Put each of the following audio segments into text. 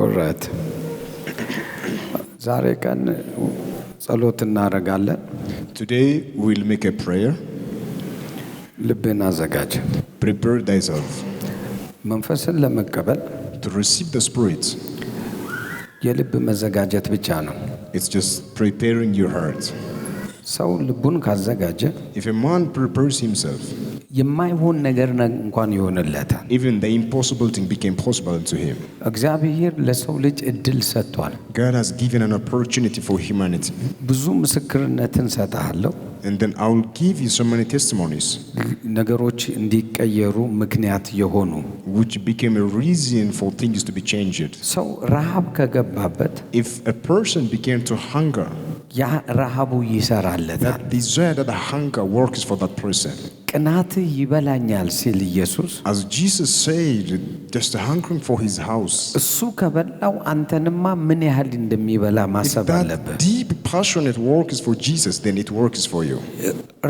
ኦልራይት ዛሬ ቀን ጸሎት እናደርጋለን። Today we'll make a prayer. ልብን አዘጋጅ። Prepare thyself መንፈስን ለመቀበል to receive the Spirit. የልብ መዘጋጀት ብቻ ነው። It's just preparing your heart. ሰው ልቡን ካዘጋጀ If a man prepares himself, የማይሆን ነገር እንኳን ይሆንለታል። even the impossible thing became possible to him. እግዚአብሔር ለሰው ልጅ እድል ሰጥቷል። God has given an opportunity for humanity. ብዙ ምስክርነትን ሰጣለሁ። And then I will give you so many testimonies ነገሮች እንዲቀየሩ ምክንያት የሆኑ which became a reason for things to be changed. ሰው ረሃብ ከገባበት If a person began to hunger, ያ ረሃቡ ይሰራለታል። that desire, that hunger works for that person. ቅናት ይበላኛል ሲል ኢየሱስ As Jesus said, just hungering for his house. እሱ ከበላው አንተንማ ምን ያህል እንደሚበላ If ማሰብ that አለበት። deep passionate work is for Jesus, then it works for you.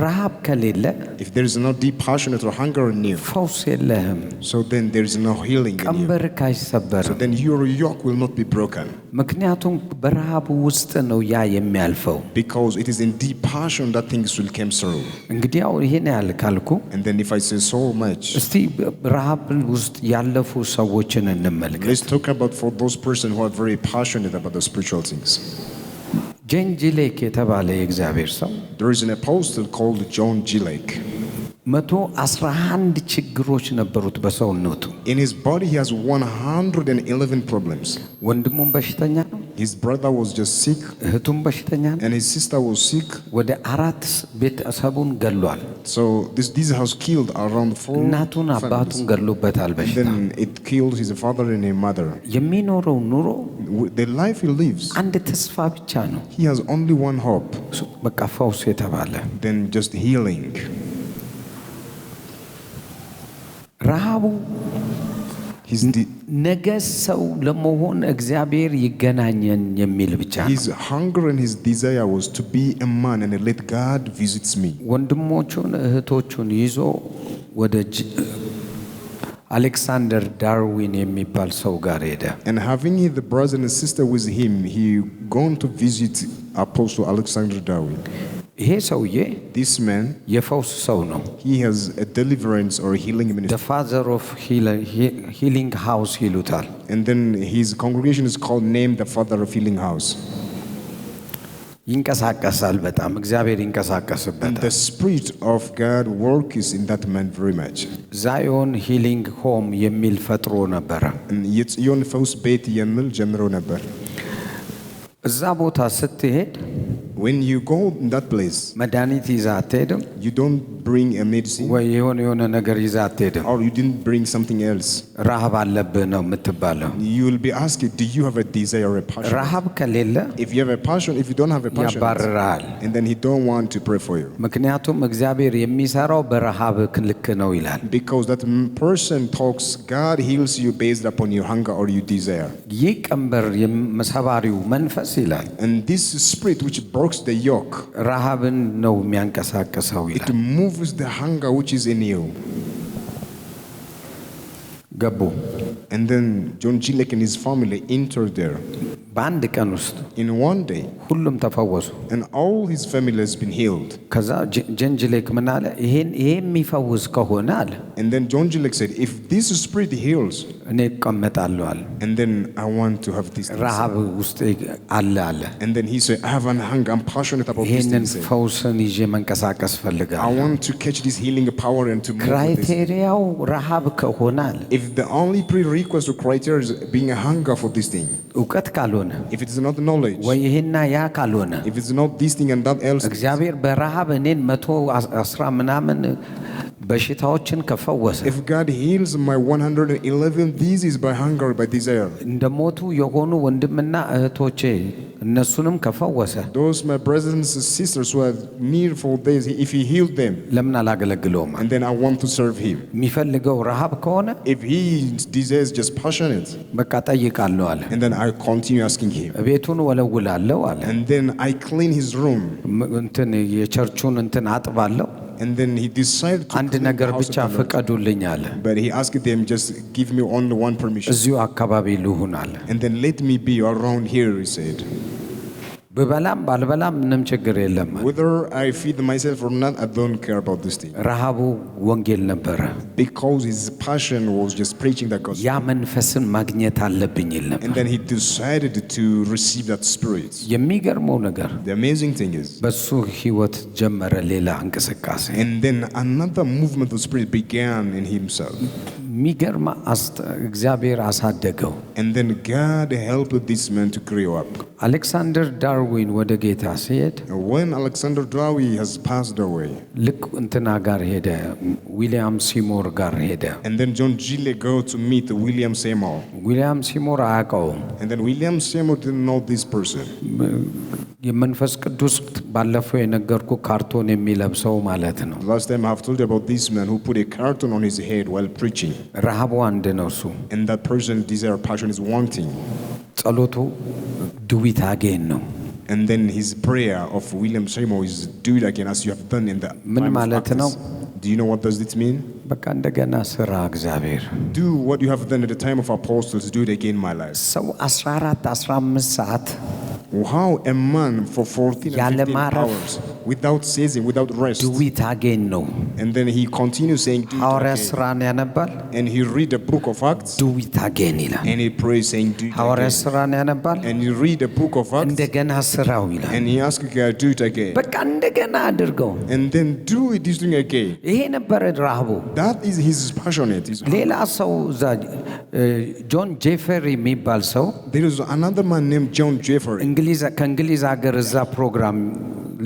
ረሃብ ከሌለ If there is no deep passionate or hunger in you, ፈውስ የለህም። so then there is no healing in you. ቀንበርህ So አይሰበርም። then your yoke will not be broken. ምክንያቱም በረሃቡ ውስጥ ነው ያ የሚያልፈው። Because it is in deep passion that things will come through. እንግዲህ ያው ይሄን ያህል ካልኩ And then if I say so much, እስቲ ረሃብ ውስጥ ያለፉ ሰዎችን እንመልከት። let's talk about for those persons who are very passionate about the spiritual things. ጄንጂሌክ የተባለ የእግዚአብሔር ሰው There is an apostle called John G. Lake. 111 ችግሮች ነበሩት በሰውነቱ። In his body, he has 111 problems. ወንድሙም በሽተኛ ነው፣ His brother was just sick, እህቱም በሽተኛ ነው። and his sister was sick. ወደ 4 ቤተሰቡን ገሏል። So this has killed around 4 እናቱን አባቱን families. ገሎበታል And በሽታ። then it killed his father and his mother. የሚኖረው ኑሮ The life he lives, አንድ ተስፋ ብቻ ነው። he has only one hope, በቃ ፈውስ የተባለ then just healing. ረሃቡ ነገ ሰው ለመሆን እግዚአብሔር ይገናኘን የሚል ብቻ ነው። His hunger and his desire was to be a man and let God visits me. ወንድሞቹን እህቶቹን ይዞ ወደ አሌክሳንደር ዳርዊን የሚባል ሰው ጋር ሄደ። And having the brother and sister with him, he gone to visit Apostle Alexander Darwin. ይሄ ሰውዬ This man, የፈውስ ሰው ነው። he has a deliverance or healing the ministry. father of healing house ይሉታል። And then his congregation is called named the Father of Healing House. ይንቀሳቀሳል በጣም እግዚአብሔር And ይንቀሳቀስበታል። the Spirit of God works in that man very much. ዛዮን ሂሊንግ ሆም የሚል ፈጥሮ ነበረ። And የጽዮን ፈውስ ቤት የሚል ጀምሮ ነበር. እዛ ቦታ ስትሄድ When you go in that place, መድኃኒት ይዛ አትሄድም you don't bring a medicine ወይ የሆነ ነገር ይዛ አትሄድም። or you didn't bring something else. ረሃብ አለብህ ነው የምትባለው። You will be asked, do you have a desire or a passion? ረሃብ ከሌለ If you have a passion, if you don't have a passion, ያባርራል። and then he don't want to pray for you. ምክንያቱም እግዚአብሔር የሚሰራው በረሃብ ልክ ነው ይላል። Because that person talks, God heals you based upon your hunger or your desire. ይህ ቀንበር የመሰባሪው መንፈስ ይላል And this spirit which breaks the yoke, ረሃብን ነው የሚያንቀሳቅሰው it ይላል። moves the hunger which is in you. ገቡ። And then John G. Lake and his family entered there. በአንድ ቀን ውስጥ In one day, ሁሉም ተፈወሱ። and all his family has been healed. ከዛ ጀንጅሌክ ምን አለ? ይሄ የሚፈውስ ከሆነ አለ And then John G. Lake said, if this spirit heals, እኔ እቀመጣለሁ አለ። and then I want to have this. ረሃብ ውስጥ አለ አለ። And then he said, I have an hunger, I'm passionate about this ይሄንን thing. ፈውስን ይዤ መንቀሳቀስ I ፈልጋለሁ። want to catch this healing power and to move with this. ክራይቴሪያው ረሃብ ከሆነ አለ If the only prerequisite or criteria is being a hunger for this thing, እውቀት ካልሆነ if it is not knowledge, ወይ ይሄና ያ ካልሆነ if it's not this thing and that else, እግዚአብሔር በረሃብ እኔን 110 ምናምን በሽታዎችን ከፈወሰ if God heals my 111 diseases by hunger, by desire, እንደሞቱ የሆኑ ወንድምና እህቶቼ እነሱንም ከፈወሰ those my brothers and sisters who are near for days, if he healed them, ለምን አላገለግለውም? and then I want to serve him. የሚፈልገው ረሃብ ከሆነ If he desires just passionate, በቃ ጠይቃለሁ አለ። and then I continue asking him, ቤቱን ወለውላለሁ አለ። and then I clean his room, እንትን የቸርቹን እንትን አጥባለሁ። And then he decided to አንድ clean the ነገር house ብቻ of the Lord. ፍቀዱልኝ አለ። But he asked them, just give me only one permission. እዚሁ አካባቢ ልሁን አለ። And then let me be around here, he said. ብበላም ባልበላም ምንም ችግር የለም። Whether I feed myself or not, I don't care about this thing. ረሃቡ ወንጌል ነበረ። Because his passion was just preaching the gospel. ያ መንፈስን ማግኘት አለብኝ ይለም። And then he decided to receive that spirit. የሚገርመው ነገር The amazing thing is, በሱ ህይወት ጀመረ ሌላ እንቅስቃሴ። and then another movement of spirit began in himself. የሚገርም እግዚአብሔር አሳደገው። And then God helped this man to grow up. አሌክሳንደር ዳርዊን ወደ ጌታ ሲሄድ When Alexander Darwin has passed away, ልክ እንትና ጋር ሄደ፣ ዊሊያም ሲሞር ጋር ሄደ። and then John Gile go to meet William Seymour. ዊሊያም ሲሞር አያውቀውም። And then William Seymour didn't know this person. የመንፈስ ቅዱስ ባለፈው የነገርኩ ካርቶን የሚለብሰው ማለት ነው። Last time I have told you about this man who put a carton on his head while preaching. ረሃቡ አንድ ነው እሱ። And that person's desire, passion is wanting. ጸሎቱ ዱዊት አጌን ነው። And then his prayer of William Seymour is, do it again as you have done in the ምን time of ማለት ነው? Acts. Do you know what does this mean? በቃ እንደገና ስራ እግዚአብሔር። Do what you have done at the time of apostles, do it again in my life. ሰው 14 15 ሰዓት How a man for 14 and 15 hours without ceasing, without rest. ዱዊት አጌን ነው። And then he continues saying, do it ሐዋርያ again. ሥራን ያነባል፣ And he read the book of Acts. ዱዊት አጌን ይላል። And he prays saying, do it ሐዋርያ again. ሥራን ያነባል፣ And he read the book of Acts. እንደገና ስራው ይላል። And he asks God, do it again. በቃ እንደገና አድርገው። And then do it this thing again. ይሄ ነበረ ረሃቡ። That is his passionate. ሌላ ሰው እዛ ጆን ጄፈሪ የሚባል ሰው There is another man named John Jeffrey. ከእንግሊዝ ሀገር እዛ ፕሮግራም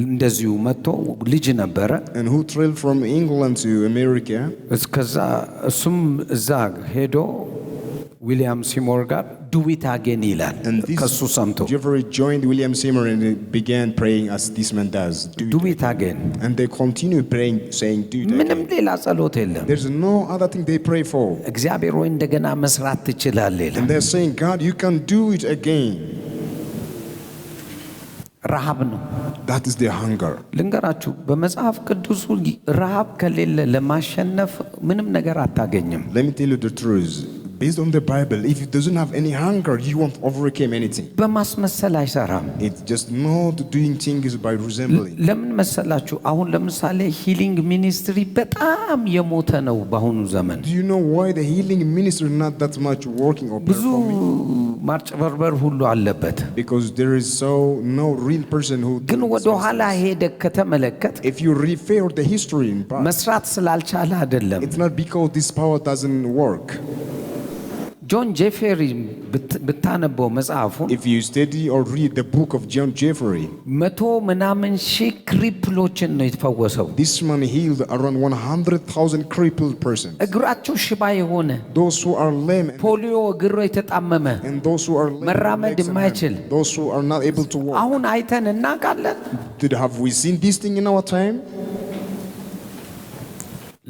እንደዚሁ መጥቶ ልጅ ነበረ። And who traveled from England to America. እስከዛ እሱም እዛ ሄዶ ዊሊያም ሲሞር ጋር ዱዊት አጌን ይላል። And this ከሱ ሰምቶ Jeffrey joined William Seymour and began praying as this man does. Do it ዱዊት again. አጌን። And they continue praying, saying, do it ምንም again. ሌላ ጸሎት የለም። There's no other thing they pray for. እግዚአብሔር ወይ እንደገና መስራት ትችላለህ ይላል። And they're saying, God, you can do it again. ረሃብ ነው። That is the hunger. ልንገራችሁ፣ በመጽሐፍ ቅዱስ ረሃብ ከሌለ ለማሸነፍ ምንም ነገር አታገኝም። Let me tell you the truth. Based on the Bible, if it doesn't have any hunger, you won't overcome anything. በማስመሰል አይሰራም። It's just not doing things by resembling. ለምን መሰላችሁ? አሁን ለምሳሌ ሂሊንግ ሚኒስትሪ በጣም የሞተ ነው በአሁኑ ዘመን። Do you know why the healing ministry is not that much working or ብዙ performing? ማጭበርበር ሁሉ አለበት። Because there is no real person who ግን does ወደ ኋላ this. ሄደ ከተመለከት If you refer the history in past, መስራት ስላልቻለ አይደለም። it's not because this power doesn't work. ጆን ጄፌሪ ብታነበው መጽሐፉን If you study or read the book of John Jeffrey, 100 ምናምን ሺህ ክሪፕሎችን ነው የተፈወሰው። this man healed around 100,000 crippled persons. እግራቸው ሽባ የሆነ Those who are lame ፖሊዮ እግሮ የተጣመመ and those who are lame, መራመድ legs and የማይችል hands, those who are not able to walk. አሁን አይተን እናውቃለን። Have we seen this thing in our time?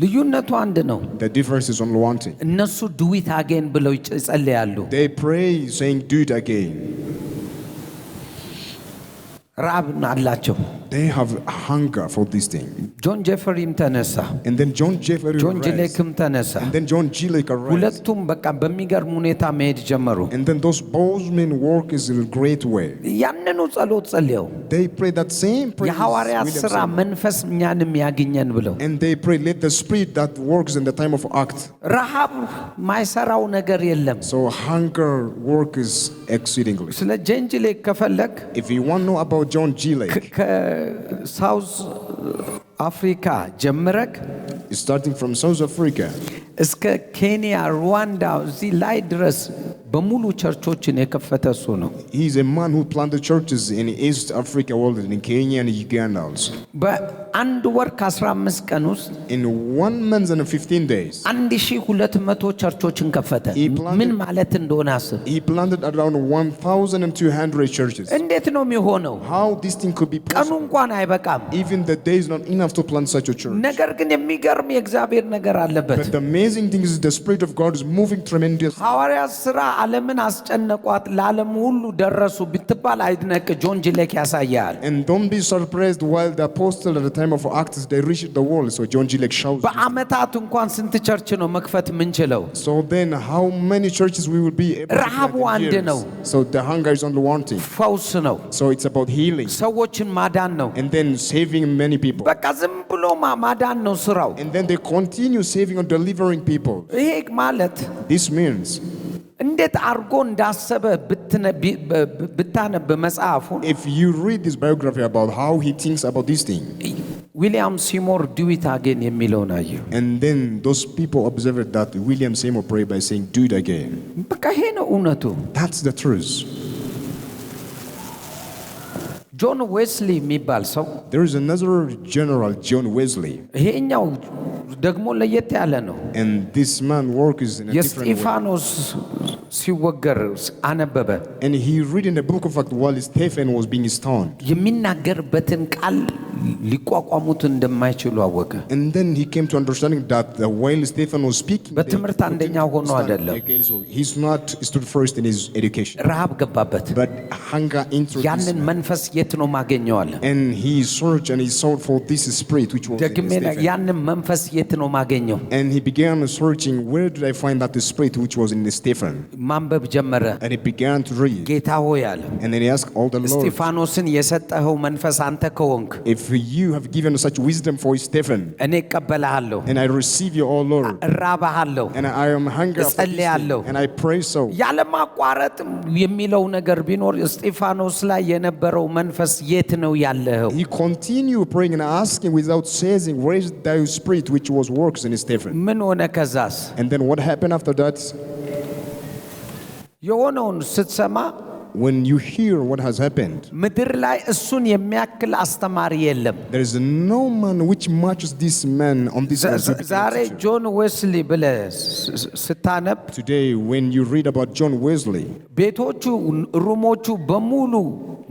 ልዩነቱ አንድ ነው። The difference is only one thing. እነሱ ዱዊት አጌን ብለው ይጸልያሉ። They pray saying, do it again. ረሃብ አላቸው። They have hunger for this thing. ጆን ጄፈሪም ተነሳ፣ And then John Jeffrey ጆን arose. ጂሌክም ተነሳ። And then John Gillick arose. ሁለቱም በቃ በሚገርም ሁኔታ መሄድ ጀመሩ። And then those both men work is in a great way. ያንኑ ጸሎት ጸልየው They pray that same prayer. የሐዋርያት ሥራ መንፈስ እኛንም ያግኘን ብለው And they pray, let the spirit that works in the time of act. ረሃብ ማይሰራው ነገር የለም። So hunger work is exceedingly. ስለ ጆን ጂሌክ ከፈለክ If you want to know about John Gillick, ከሳውዝ አፍሪካ ጀምረክ starting from South Africa እስከ ኬንያ፣ ሩዋንዳ እዚህ ላይ ድረስ በሙሉ ቸርቾችን የከፈተ እሱ ነው። he is a man who planted churches in East Africa world, in Kenya and Uganda also. በአንድ ወር ከ15 ቀን ውስጥ In 1 month and 15 days, 1200 ቸርቾችን ከፈተ። ምን ማለት እንደሆነ አስብ። he planted around 1,200 churches. እንዴት ነው የሚሆነው? How this thing could be ቀኑ possible? እንኳን አይበቃም። Even the day is not enough to plant such a church. ነገር ግን የሚገርም የእግዚአብሔር ነገር አለበት። But the amazing amazing thing is the Spirit of God is moving tremendously. ሐዋርያት ሥራ ዓለምን አስጨነቋት ለዓለም ሁሉ ደረሱ ብትባል አይድነቅ ጆን ጂሌክ ያሳያል። And don't be surprised while the apostle at the time of Acts they reached the world. So John Gilek shouts. በዓመታት እንኳን ስንት ቸርች ነው መክፈት ምንችለው? So then how many churches we will be able to ረሃቡ plant in አንድ years? ነው። So the hunger is only one thing. ፈውስ ነው። So it's about healing. ሰዎችን ማዳን ነው። And then saving many people. በቃ ዝም ብሎ ማዳን ነው ስራው። And then they continue saving or delivering people. ይሄ ማለት This means እንዴት አርጎ እንዳሰበ ብታነብ መጽሐፉን if you read this biography about how he thinks about this thing, ዊሊያም ሲሞር ዱ ኢት አጌን የሚለውን አየሁ። and then those people observed that William Seymour prayed by saying, "Do it again." በቃ ይሄ ነው እውነቱ። That's the truth. ጆን ዌስሊ የሚባል ሰው There is another general, John Wesley, ይሄኛው ደግሞ ለየት ያለ ነው። and this man works in a different way. የስጢፋኖስ ሲወገር አነበበ። And he read in the book of Acts while Stephen was being stoned. የሚናገርበትን ቃል ሊቋቋሙት እንደማይችሉ አወቀ። And then he came to understanding that while Stephen was speaking, በትምህርት አንደኛ ሆኖ አይደለም። he's not stood first in his education, ረሃብ ገባበት። but hunger introduced ያንን him. መንፈስ የት ነው ማገኘው አለ። And he searched and he sought for this spirit which was in ደግሜ Stephen. ያንን መንፈስ የት ነው ማገኘው? And he began searching, where did I find that the spirit which was in Stephen? ማንበብ ጀመረ። And he began to read. ጌታ ሆይ አለ፣ And then he asked all the Lord, እስጢፋኖስን የሰጠኸው መንፈስ አንተ ከሆንክ if you have given such wisdom for Stephen, እኔ እቀበልሃለሁ፣ and I receive you, O Lord, እራባሃለሁ፣ and I am hungry after this እጸልያለሁ። thing, and I pray so. ያለማቋረጥ የሚለው ነገር ቢኖር እስጢፋኖስ ላይ የነበረው መንፈስ የት ነው ያለኸው? He continued praying and asking without ceasing, where is thy spirit which was works in Stephen? ምን ሆነ ከዛስ? And then what happened after that? የሆነውን ስትሰማ When you hear what has happened, ምድር ላይ እሱን የሚያክል አስተማሪ የለም። there is no man which matches this man on this earth. ዛሬ ጆን ዌስሊ ብለህ ስታነብ Today, when you read about John Wesley, ቤቶቹ ሩሞቹ በሙሉ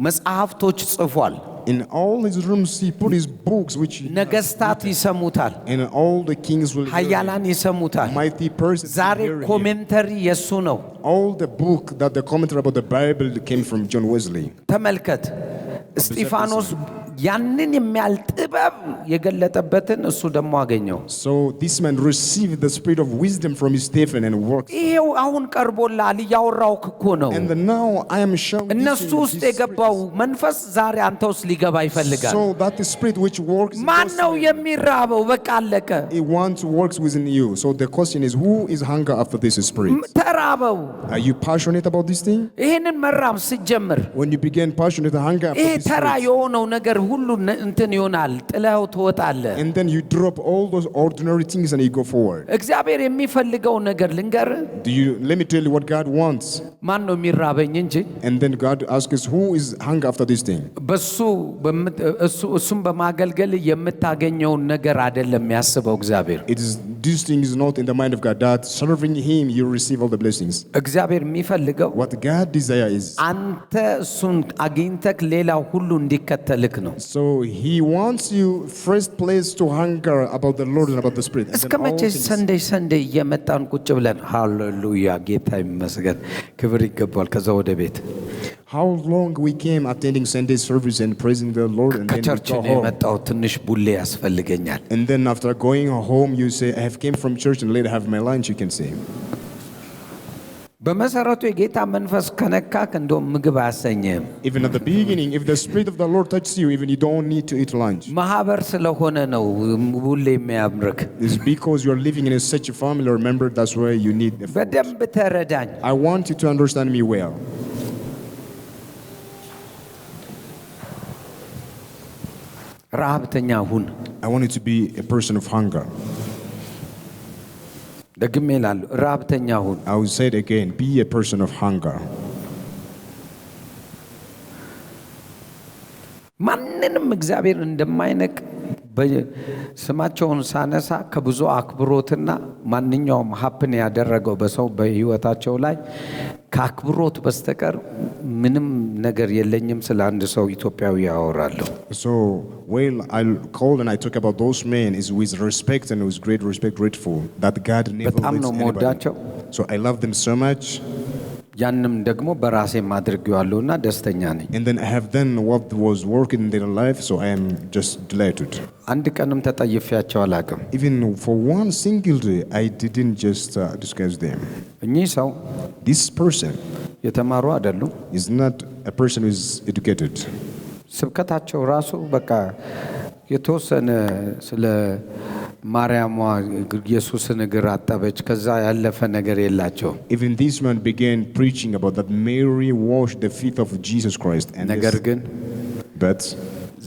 መጽሐፍቶች ጽፏል። in all his rooms he put his books which ነገስታት ይሰሙታል፣ and all the kings will hear him. ኃያላን ይሰሙታል። Mighty persons ዛሬ hear him. ኮሜንተሪ የሱ ነው። All the book that the commentary about the Bible came from John Wesley. ተመልከት፣ እስጢፋኖስ ያንን የሚያል ጥበብ የገለጠበትን እሱ ደግሞ አገኘው። So this man received the spirit of wisdom from Stephen and worked. ይሄው አሁን ቀርቦላል፣ እያወራው እኮ ነው። And now I am showing እነሱ ውስጥ የገባው መንፈስ ዛሬ አንተ ውስጥ ሊገባ ይፈልጋል። so that the spirit which works in ማን those ነው men, የሚራበው? በቃ አለቀ። it wants works within you. So the question is, who is hunger after this spirit? ተራበው። Are you passionate about this thing? ይሄንን መራብ ሲጀምር When you begin passionate hunger after ይሄ this ተራ spirit, የሆነው ነገር ሁሉ እንትን ይሆናል፣ ጥለው ትወጣለህ። and then you drop all those ordinary things and you go forward. እግዚአብሔር የሚፈልገው ነገር ልንገር፣ Let me tell you what God wants. ማን ነው የሚራበኝ እንጂ And then God asks us, who is hunger after this thing? እሱም በማገልገል የምታገኘውን ነገር አይደለም የሚያስበው እግዚአብሔር። This thing is not in the mind of God, that serving Him you receive all the blessings. እግዚአብሔር የሚፈልገው What God desires is, አንተ እሱን አግኝተህ ሌላው ሁሉ እንዲከተልክ ነው። so He wants you first place to hunger about the Lord and about the Spirit. And እስከ then all መቼ things. ሰንደይ እየመጣን ቁጭ ብለን ሃሌሉያ ጌታ ይመስገን ክብር ይገባል ከዛ ወደ ቤት How long we came attending Sunday service and praising the Lord, and then we ከቸርች go ነው home. የመጣው ትንሽ ቡሌ ያስፈልገኛል። And then after going home, you say, I have came from church and later have my lunch, you can say. በመሰረቱ የጌታ መንፈስ ከነካክ እንደውም ምግብ አያሰኝህም። Even at the beginning, if the Spirit of the Lord touches you, even you don't need to eat lunch. ማህበር ስለሆነ ነው ቡሌ የሚያምርክ። It's because you are living in such a family or member, that's why you need the food. በደንብ ተረዳኝ። I want you to understand me well. ረሃብተኛ ሁን። I want you to be a person of hunger. ደግሜ እላለሁ፣ ረሃብተኛ ሁን። I will say it again, be a person of hunger. ማንንም እግዚአብሔር እንደማይነቅ ስማቸውን ሳነሳ ከብዙ አክብሮትና ማንኛውም ሀፕን ያደረገው በሰው በህይወታቸው ላይ ከአክብሮት በስተቀር ምንም ነገር የለኝም። ስለ አንድ ሰው ኢትዮጵያዊ ያወራለሁ። So while I called and I talk about those men is with respect and with great respect, grateful that God never በጣም lets ነው anybody. የምወዳቸው። So I love them so much. ያንም ደግሞ በራሴ ማድረግዋለሁና ደስተኛ ነኝ። And then I have done what was working in their life, so I am just delighted. አንድ ቀንም ተጠይፌያቸው አላውቅም። Even for one single day, I didn't just discuss them. እኚህ ሰው This person የተማሩ አይደሉም። is not a person who is educated. ስብከታቸው ራሱ በቃ የተወሰነ ስለ ማርያም ኢየሱስን እግር አጠበች፣ ከዛ ያለፈ ነገር የላቸው። Even this man began preaching about that Mary washed the feet of Jesus Christ. And ነገር ግን but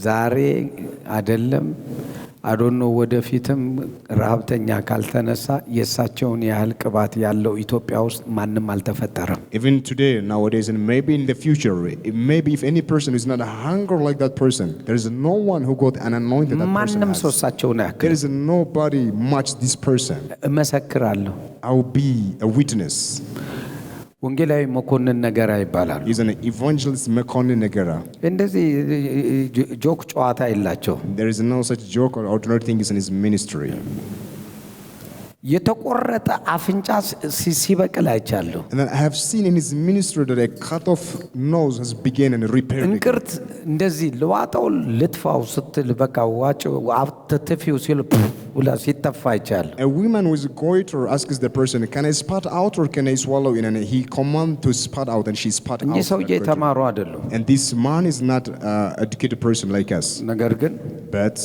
ዛሬ አይደለም አዶኖ ወደፊትም ረሃብተኛ ካልተነሳ የሳቸውን ያህል ቅባት ያለው ኢትዮጵያ ውስጥ ማንም አልተፈጠረም። even today, nowadays, and maybe in the future, maybe if any person is not hungry like that person, there is no one who got an anointed that person ማንም ሰው has. እሳቸውን There ያክል is nobody much this person. እመሰክራለሁ። I will be a witness. ወንጌላዊ መኮንን ነገራ ይባላል። He's an evangelist, Mekonnen Negara. እንደዚህ ጆክ ጨዋታ የላቸው። There is no such joke or ordinary things in his ministry. የተቆረጠ አፍንጫ ሲበቅል አይቻለሁ። And then I have seen in his ministry that a cut off nose has begun and repaired. እንቅርት እንደዚህ ልዋጣው ልትፋው ስትል በቃ ዋጭው አትተፊው ሲል ብላ ሲተፋ አይቻለሁ። A woman with goiter asks the person, "Can I spat out or can I swallow in?" And he commands to spat out, and she spat out. እኚህ ሰውዬ የተማሩ አይደሉም። And this man is not an educated person like us. ነገር ግን But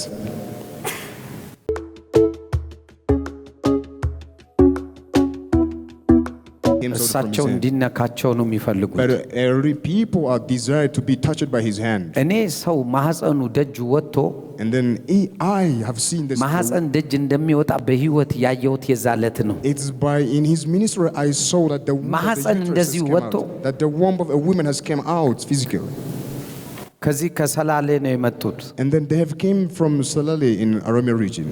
እሳቸው እንዲነካቸው ነው የሚፈልጉት። every people are desired to be touched by his hand. እኔ ሰው ማህፀኑ ደጅ ወጥቶ And then I have seen this. ማህፀን ደጅ እንደሚወጣ በህይወት ያየሁት የዛለት ነው። It's by in his ministry I saw that the womb of the ማህፀን uterus has እንደዚህ come ወጥቶ out, that the womb of a woman has come out physically. ከዚህ ከሰላሌ ነው የመጡት And then they have came from Salale in Arome region.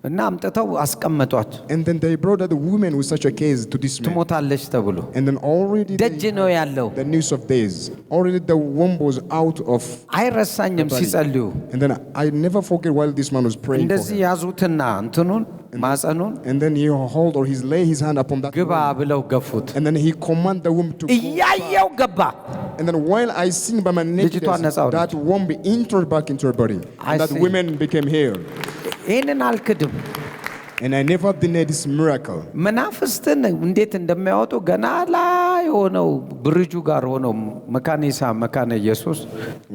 እና አምጥተው አስቀመጧት። And then they brought that woman with such a case to this man. ትሞታለች ተብሎ And then already ደጅ ነው ያለው። the news of days. Already the womb was out of. አይረሳኝም ሲጸልዩ And then I never forget while this man was praying for እንደዚህ her. ያዙትና እንትኑን ማህፀኑን And then he hold or he lay his hand upon that ግባ womb. ብለው ገፉት። And then he command the womb to go. እያየው ገባ። And then while I seen by my naked ልጅቷ ነፃ eyes, ወጣች። that womb entered back into her body. I And that see. women became healed. ይህንን አልክድም። And I never denied this miracle. መናፍስትን እንዴት እንደሚያወጡ ገና ላይ ሆነው ብርጁ ጋር ሆነው መካኒሳ መካነ ኢየሱስ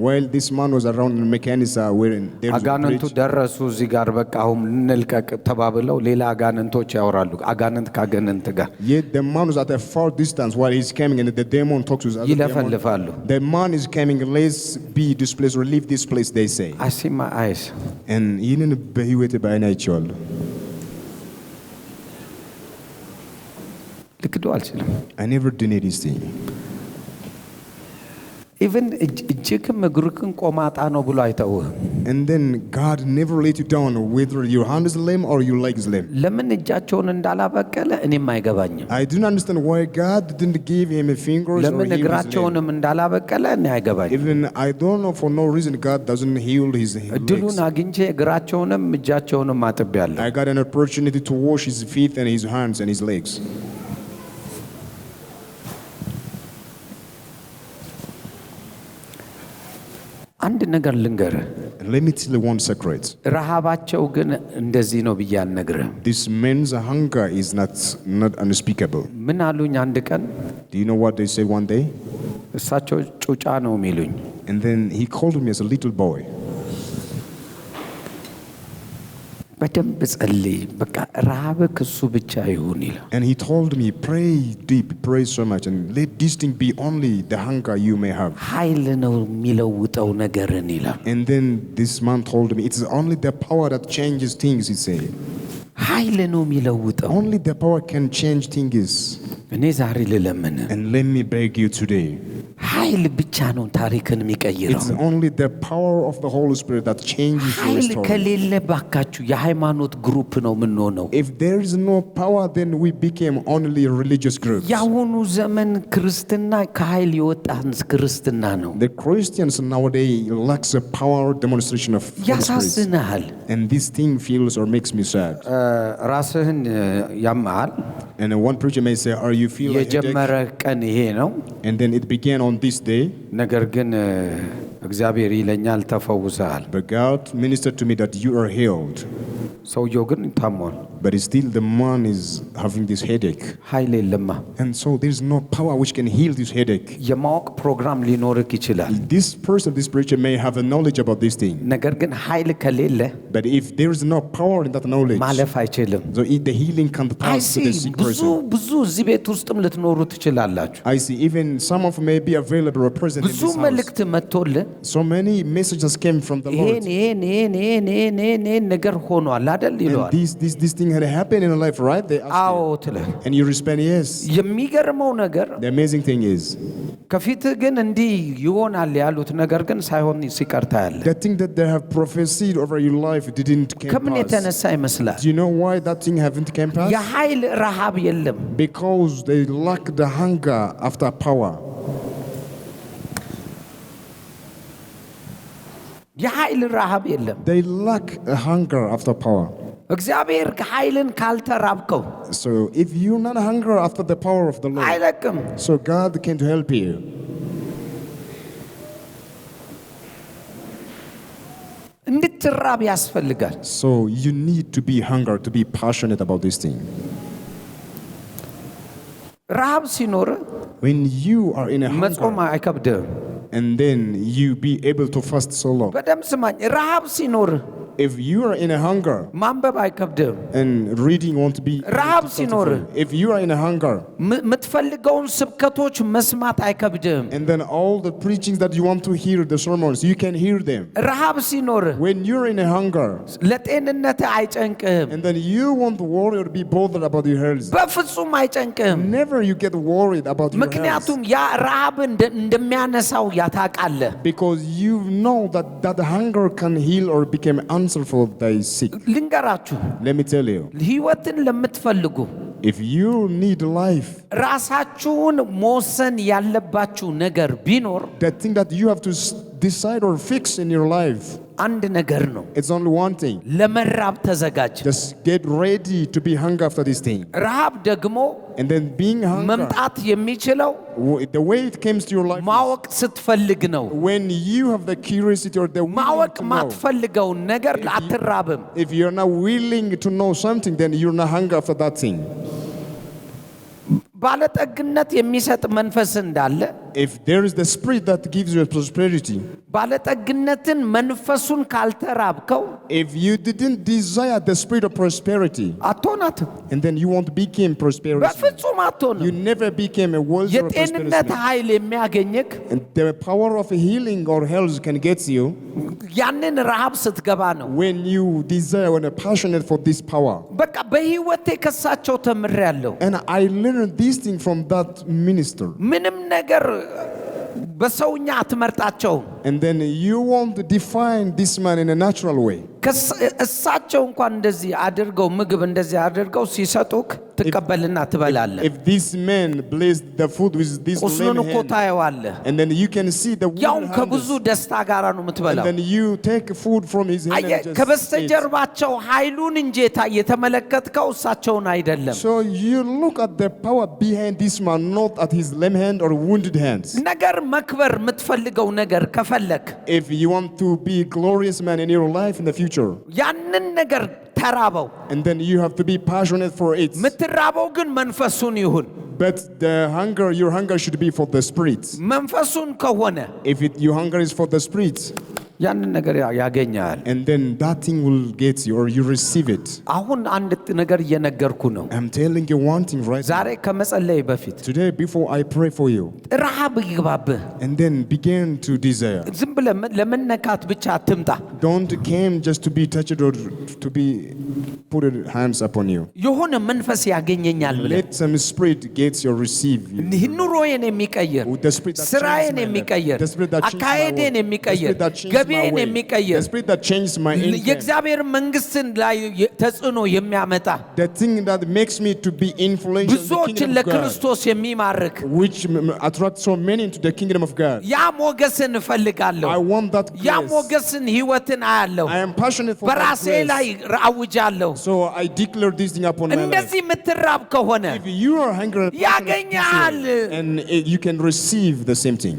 While this man was around in Mechanisa, where there was a አጋንንቱ bridge, ደረሱ እዚህ ጋር በቃ አሁን እንልቀቅ ተባብለው ሌላ አጋንንቶች ያወራሉ። አጋንንት ካጋንንት ጋር yet the man was at a far distance while he's coming, and the demon talks with other demon. ይለፈልፋሉ። The man is coming, let's be this place or leave this place, they say. አሲማ አይስ And ይህንን በህይወቴ በዓይኔ አይቼዋለሁ። ልክዶ አልችልም። I never denied this thing. ኢቭን እጅክም እግርክን ቆማጣ ነው ብሎ አይተውህም። And then God never let you down, whether your hand is lame or your leg is lame. ለምን እጃቸውን እንዳላበቀለ እኔም አይገባኝም። I do not understand why God didn't give him a fingers or ለምን heal his leg. እግራቸውንም እንዳላበቀለ እኔ አይገባኝም። Even I don't know for no reason God doesn't heal his እድሉን legs. አግኝቼ እግራቸውንም እጃቸውንም አጥቤያለሁ። I got an opportunity to wash his feet and his hands and his legs. አንድ ነገር ልንገርህ፣ Let me tell you one secret. ረሃባቸው ግን እንደዚህ ነው ብዬ አልነግርህም። This man's hunger is not unspeakable. ምን አሉኝ አንድ ቀን? Do you know what they said one day? እሳቸው ጩጫ ነው የሚሉኝ። And then he called me as a little boy. በደንብ ጸልይ፣ በቃ ረሃብህ እሱ ብቻ ይሁን ይላል። And he told me, pray deep, pray so much, and let this thing be only the hunger you may have. ኃይል ነው የሚለውጠው ነገርን ይላል። And then this man told me, it is only the power that changes things, he said. ኃይል ነው የሚለውጠው። Only the power can change things. እኔ ዛሬ ልለምን፣ And let me beg you today. ኃይል ብቻ ነው ታሪክን የሚቀይረው። It's only the power of the Holy Spirit that changes your ኃይል story. ከሌለ ባካችሁ የሃይማኖት ግሩፕ ነው የምንሆነው። If there is no power, then we became only a religious group. ያሁኑ ዘመን ክርስትና ከኃይል የወጣን ክርስትና ነው። The Christians nowadays lacks a power demonstration of Holy Spirit. ያሳዝናል። And this thing feels or makes me sad. ራስህን ያማል። And one preacher may say, "Are you feeling የጀመረ ቀን ይሄ ነው። And then it began on this day. ነገር ግን እግዚአብሔር ይለኛል ተፈውሰሃል። But God ministered to me that you are healed. ሰውየው ግን ታሟል። But still the man is having this headache. ኃይል የለማ። And so there's no power which can heal this headache. የማወቅ ፕሮግራም ሊኖርክ ይችላል። This person, this preacher may have a knowledge about this thing. ነገር ግን ኃይል ከሌለ But if there is no power in that knowledge, ማለፍ አይችልም። so the healing can't pass to the sick person. ብዙ እዚህ ቤት ውስጥም ልትኖሩ ትችላላችሁ። I see even some of you may be available or present in ብዙ this house. መልእክት መጥቶልህ So many messages came from the Lord. ይሄን ነገር ሆኗል አይደል ይለዋል። And this thing had happened in your life, right? They asked አዎ you. ትለህ። And you respond, yes. የሚገርመው ነገር The amazing thing is, ከፊትህ ግን እንዲህ ይሆናል ያሉት ነገር ግን ሳይሆን ሲቀር ታያለህ። the thing that they have prophesied over your life didn't come ከምን pass. የተነሳ ይመስላል? Do you know why that thing haven't come pass? የኃይል ረሃብ የለም። Because they lack the hunger after power. የኃይል ረሃብ የለም። They lack a hunger after power. እግዚአብሔር ኃይልን ካልተራብከው So if you're not hungry after the power of the Lord, አይለቅም። so God can help you. እንድትራብ ያስፈልጋል። So you need to be hungry, to be passionate about this thing. ረሃብ ሲኖር When you are in a መጾም hunger, አይከብድም። and then you be able to fast so long. በደም ስማኝ፣ ረሃብ ሲኖር If you are in a hunger, ማንበብ አይከብድም። and reading won't be ረሃብ ሲኖር if you are in a hunger, የምትፈልገውን ስብከቶች መስማት አይከብድም። and then all the preachings that you want to hear, the sermons, you can hear them. ረሃብ ሲኖር When you're in a hunger, ለጤንነት አይጨንቅህም። and then you won't worry or be bothered about your health. በፍጹም አይጨንቅህም። Never you get worried about your health. ምክንያቱም ያ ረሃብ እንደሚያነሳው ያታውቃለህ። Because you know that that hunger can heal or become answer for thy sick. ልንገራችሁ፣ Let me tell you, ህይወትን ለምትፈልጉ if you need life, ራሳችሁን መወሰን ያለባችሁ ነገር ቢኖር the thing that you have to decide or fix in your life, አንድ ነገር ነው። it's only one thing. ለመራብ ተዘጋጅ። Just get ready to be hungry after this thing. ረሃብ ደግሞ And then being hungry, መምጣት የሚችለው the way it comes to your life is ማወቅ ስትፈልግ ነው። when you have the curiosity or the willing ማወቅ to know. ማትፈልገውን ነገር አትራብም። If you're not willing to know something, then you're not hungry after that thing. ባለጠግነት የሚሰጥ መንፈስ እንዳለ If there is the spirit that gives you prosperity, ባለጠግነትን መንፈሱን ካልተራብከው if you didn't desire the spirit of prosperity, አትሆናትም። and then you won't become prosperity. በፍጹም You አትሆንም። never became a wealthy or የጤንነት prosperity. ኃይል የሚያገኝክ And the power of healing or health can get you ያንን ረሃብ ስትገባ ነው። when you desire, when you're passionate for this power. በቃ በህይወቴ ከሳቸው ተምሬያለሁ። And I learned this thing from that minister. ምንም ነገር በሰውኛ አትመርጣቸውም። And then you won't define this man in a natural way. እሳቸው እንኳን እንደዚህ አድርገው ምግብ እንደዚህ አድርገው ሲሰጡክ ትቀበልና ትበላለህ። If this man blessed the food with this ቁስሉን lame እኮ hand, ታየዋለህ። and then you can see the ያው wound ከብዙ hands, ደስታ ጋር ነው and የምትበላው። then you take food from his hand አየህ፣ and just eat. ከበስተጀርባቸው ኃይሉን እንጂ የተመለከትከው እሳቸውን አይደለም። So you look at the power behind this man, not at his lame hand or wounded hands. ነገር መክበር የምትፈልገው ነገር ከፈለክ If you want to be a glorious man in your life in the future, ያንን ነገር ተራበው። and then you have to be passionate for it. የምትራበው ግን መንፈሱን ይሁን። But your hunger should be for the spirit. መንፈሱን ከሆነ If your hunger is for the spirit, ያንን ነገር ያገኛል። and then that thing will get you or you receive it. አሁን አንድ ነገር እየነገርኩ ነው። I'm telling you one thing right now. ዛሬ ከመጸለይ በፊት Today, before I pray for you, ረሃብ ይግባብህ። and then begin to desire. ዝም ብለህ ለመነካት ብቻ አትምጣ። Don't come just to be touched or to be put hands upon you. የሆነ መንፈስ ያገኘኛል ብለህ Let some spirit gets your receive you. ኑሮዬን የሚቀየር The spirit that ስራዬን changes my የሚቀየር life. The spirit that changes my አካሄዴን work. የሚቀየር The spirit that changes my ገቢዬን way. የሚቀየር The spirit that changes my income. የእግዚአብሔር መንግስትን ላይ ተጽዕኖ የሚያመጣ The thing that makes me to be influential in the ብዙዎችን kingdom of God, ለክርስቶስ የሚማርክ which attracts so many into the kingdom of God. ያ ሞገስን እፈልጋለሁ I want that ያ grace. ሞገስን ህይወትን አያለሁ I am passionate for that በራሴ ላይ grace. አውጃለሁ So I declare this thing upon my life. እንደዚህ የምትራብ ከሆነ If you are hungry ያገኛል and you can receive the same thing.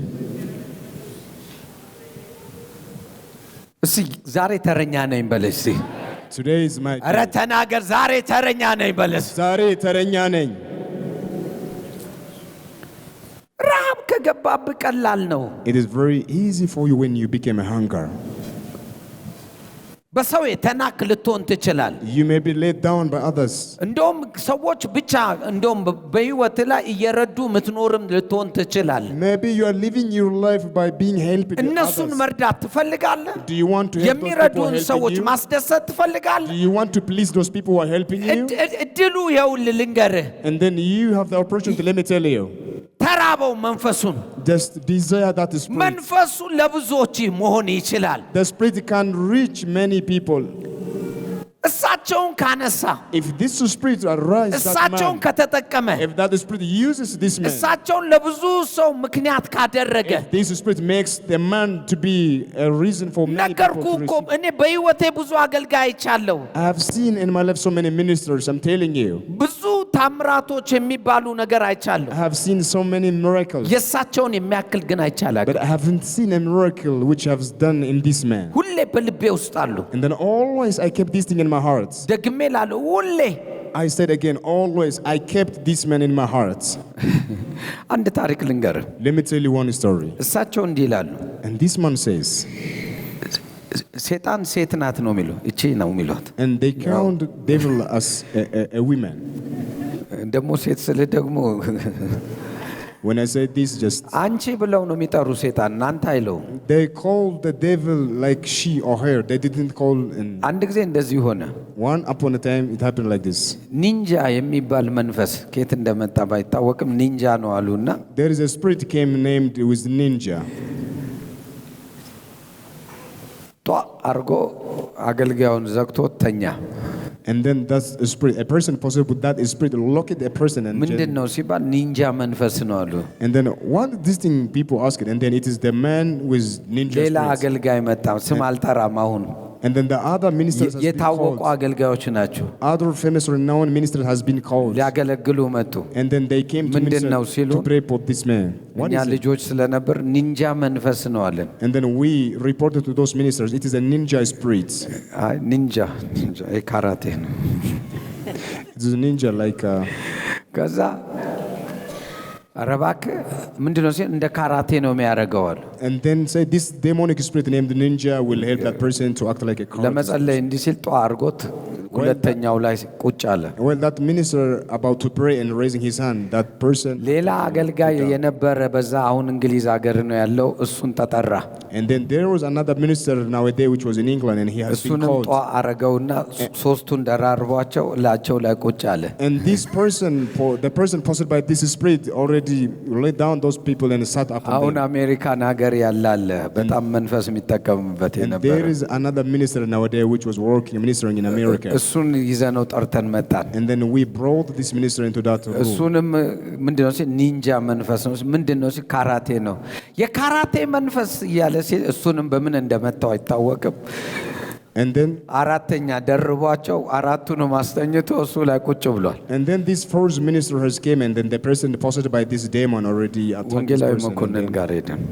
እስቲ ዛሬ ተረኛ ነኝ በለሽ እስቲ Today is my ኧረ day. ተናገር ዛሬ ተረኛ ነኝ በለሽ ዛሬ ተረኛ ነኝ። ረሃብ ከገባብ ቀላል ነው It is very easy for you when you become a hunger. በሰው የተናክ ልትሆን ትችላል You may be laid down by others. እንደውም ሰዎች ብቻ እንደውም በህይወት ላይ እየረዱ ምትኖርም ልትሆን ትችላል Maybe you are living your life by being helped by እነሱን others. መርዳት ትፈልጋለህ Do you want to help those people የሚረዱን helping ሰዎች you? ማስደሰት ትፈልጋለህ Do you want to please those people who are helping you? እድሉ ይኸውልህ ልንገርህ And then you have the opportunity, let me tell you, ተራበው መንፈሱን just desire that spirit. መንፈሱ ለብዙዎች መሆን ይችላል The spirit can reach many people. እሳቸውን ካነሳ If this spirit arises, that እሳቸውን man, ከተጠቀመ if that spirit uses this man, እሳቸውን ለብዙ ሰው ምክንያት ካደረገ if this spirit makes the man to be a reason for many ነገርኩ people to እኮ receive. እኔ በህይወቴ ብዙ አገልጋይ አይቻለሁ I have seen in my life so many ministers, I'm telling you. ብዙ ታምራቶች የሚባሉ ነገር አይቻለሁ I have seen so many miracles, የእሳቸውን የሚያክል ግን አይቻላል but I haven't seen a miracle which I have done in this man. ሁሌ በልቤ ውስጥ አሉ And then always I kept this thing in my heart. ደግሜ ላለው ሁሌ I said again, always I kept this man in my heart. አንድ ታሪክ ልንገር Let me tell you one story. እሳቸው እንዲህ ይላሉ And this man says, ሴጣን ሴት ናት ነው የሚሉ እቺ ነው የሚሏት and they count devil as a woman. ደግሞ ሴት ስለ ደግሞ When I say this, just አንቺ ብለው ነው የሚጠሩ ሴጣን እናንተ አይለው they call the devil like she or her. They didn't call. አንድ ጊዜ እንደዚህ ሆነ One upon a time, it happened like this. ኒንጃ የሚባል መንፈስ ከየት እንደመጣ ባይታወቅም ኒንጃ ነው አሉና There is a spirit came named, it was ninja. ጧ አርጎ አገልጋዩን ዘግቶ ተኛ And then that's a spirit. A person possessed with that spirit locked a person and ምንድን ነው ሲባል ኒንጃ መንፈስ ነው አሉ and then what this thing people ask it, and then it is the man with ninja ሌላ spirits. አገልጋይ መጣ ስም አልጠራም አሁን And then the other ministers has been የታወቁ called. አገልጋዮች ናቸው Other famous renowned ministers has been called. ሊያገለግሉ መጡ And then they came to ምንድን ነው minister ሲሉ to pray for this man. What እኛ is it? ልጆች ስለነበር ኒንጃ መንፈስ ነው አለን And then we reported to those ministers, it is a ninja spirit. አይ ኒንጃ ካራቴ ነው It is a ninja like ከዛ ኧረ እባክህ ምንድነው ሲል እንደ ካራቴ ነው የሚያደርገው አሉ and then say this demonic spirit named ninja will help that person to act like a karate. ለመጸለይ እንዲህ ሲል ጧ አርጎት ሁለተኛው ላይ ቁጭ አለ Well, that minister about to pray and raising his hand, that person, ሌላ አገልጋይ የነበረ በዛ አሁን እንግሊዝ ሀገር ነው ያለው እሱን ተጠራ and then there was another minister nowadays which was in England, and he has been እሱንም called. ጧ አረገውና ሶስቱን ደራርቧቸው ላቸው ላይ ቁጭ አለ And this person, the person possessed by this spirit, already laid down those people and sat upon አሁን them. አሜሪካን ሀገር ያላለ በጣም መንፈስ የሚጠቀምበት And የነበረ there is another minister nowadays which was working, ministering in America. እሱን ይዘነው ጠርተን መጣን And then we brought this minister into that room. እሱንም ምንድነው ሲል ኒንጃ መንፈስ ነው ምንድነው ሲል ካራቴ ነው የካራቴ መንፈስ እያለ ሲል እሱንም በምን እንደመታው አይታወቅም And then አራተኛ ደርቧቸው አራቱንም አስተኝቶ እሱ ላይ ቁጭ ብሏል this first minister has came, and then the person possessed by this demon already attacked this ወንጌላዊ person መኮንን ጋር ሄደን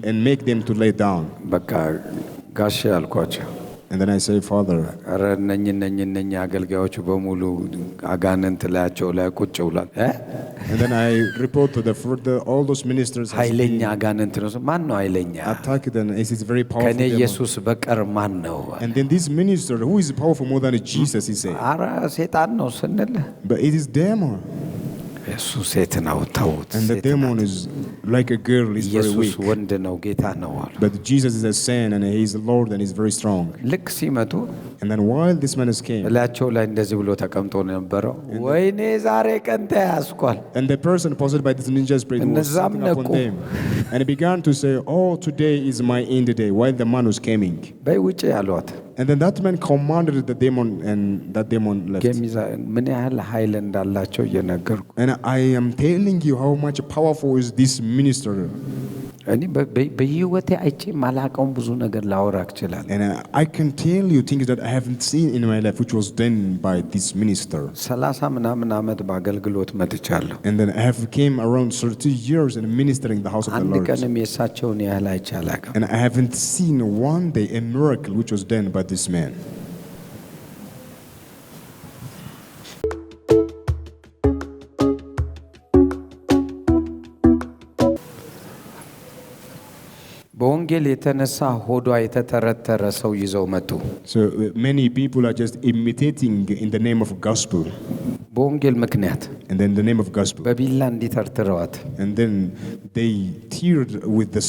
and make them to lay down. በቃ ጋሼ አልኳቸው And then I say, Father, ኧረ እነኝ አገልጋዮች በሙሉ አጋንንት ላያቸው ላይ ቁጭ ብሏል and then I report to the further all those ministers has ኃይለኛ been አጋንንት ነው ማን ነው ኃይለኛ attacked, and it is very powerful ከኔ demon. ኢየሱስ በቀር ማን ነው And then this minister, who is powerful more than Jesus, he said, ኧረ ሴጣን ነው ስንል but it is demon. እሱ ሴት ነው ተውት። And the demon is like a girl, is very ኢየሱስ weak. ወንድ ነው ጌታ ነው አሉ። But Jesus is a son and he is the Lord and he is very strong. ልክ ሲመጡ And then while this man is came, እላቸው ላይ እንደዚህ ብሎ ተቀምጦ ነበረው። ወይኔ ዛሬ ቀን ተያዝኳል። and the person possessed by this ninja spirit was እነዛም sitting upon ነቁ። them. And he began to say, oh, today is my end day, while the man was coming. በይ ውጪ ያሏት። And then that man commanded the demon and that demon left. ምን ያህል ኃይል እንዳላቸው እየነገርኩ And I am telling you how much powerful is this minister. እኔ በህይወቴ አይቼ ማላቀውን ብዙ ነገር ላወራክ ይችላል። And I can tell you things that I haven't seen in my life which was done by this minister. 30 ምናምን ዓመት በአገልግሎት መጥቻለሁ። And then I have came around 30 years in ministering the house of the አንድ Lord. ቀንም የሳቸውን ያህል አይቼ አላውቅም። And I haven't seen one day a miracle which was done by this man. በወንጌል የተነሳ ሆዷ የተተረተረ ሰው ይዘው መጡ። So many people are just imitating in the name of gospel. በወንጌል ምክንያት And then the name of gospel. በቢላ እንዲተርትረዋት And then they teared with the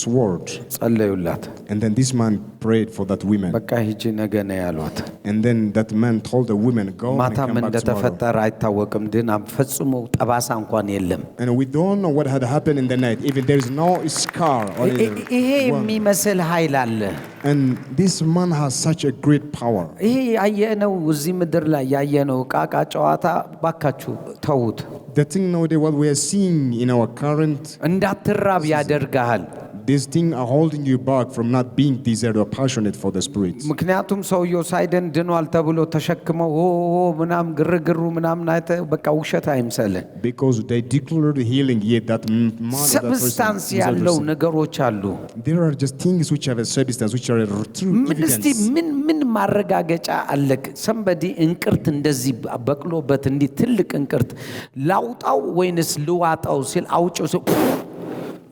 sword. ጸለዩላት። And then this man prayed for that woman. በቃ ሂጂ ነገ ነው ያሏት። And then that man told the woman, go and ማታም come back tomorrow. እንደተፈጠረ አይታወቅም፣ ግን ፈጽሞ ጠባሳ እንኳን የለም። And we don't know what had happened in the night. Even there is no scar on it. ይሄ የሚመስል ኃይል አለ። And this man has such a great power. ይሄ ያየነው እዚህ ምድር ላይ ያየነው ቃቃ ጨዋታ ባካችሁ ተውት። The thing nowadays, what we are seeing in our current, እንዳትራብ ያደርጋል። this thing are holding you back from not being desired or passionate for the spirits. ምክንያቱም ሰውየው ሳይደን ድኗል ተብሎ ተሸክመው ምናምን ግርግሩ ምናምን አይተ በቃ ውሸት አይምሰልን። Because they declared healing, yet that man, that ሰብስታንስ person, ያለው ነገሮች አሉ። there are just things which have a substance, which are a true ምን እስቲ evidence. ምን ማረጋገጫ አለክ? ሰንበዲ እንቅርት እንደዚህ በቅሎበት እንዲህ ትልቅ እንቅርት ላውጣው ወይንስ ልዋጣው ሲል አውጪው ሲል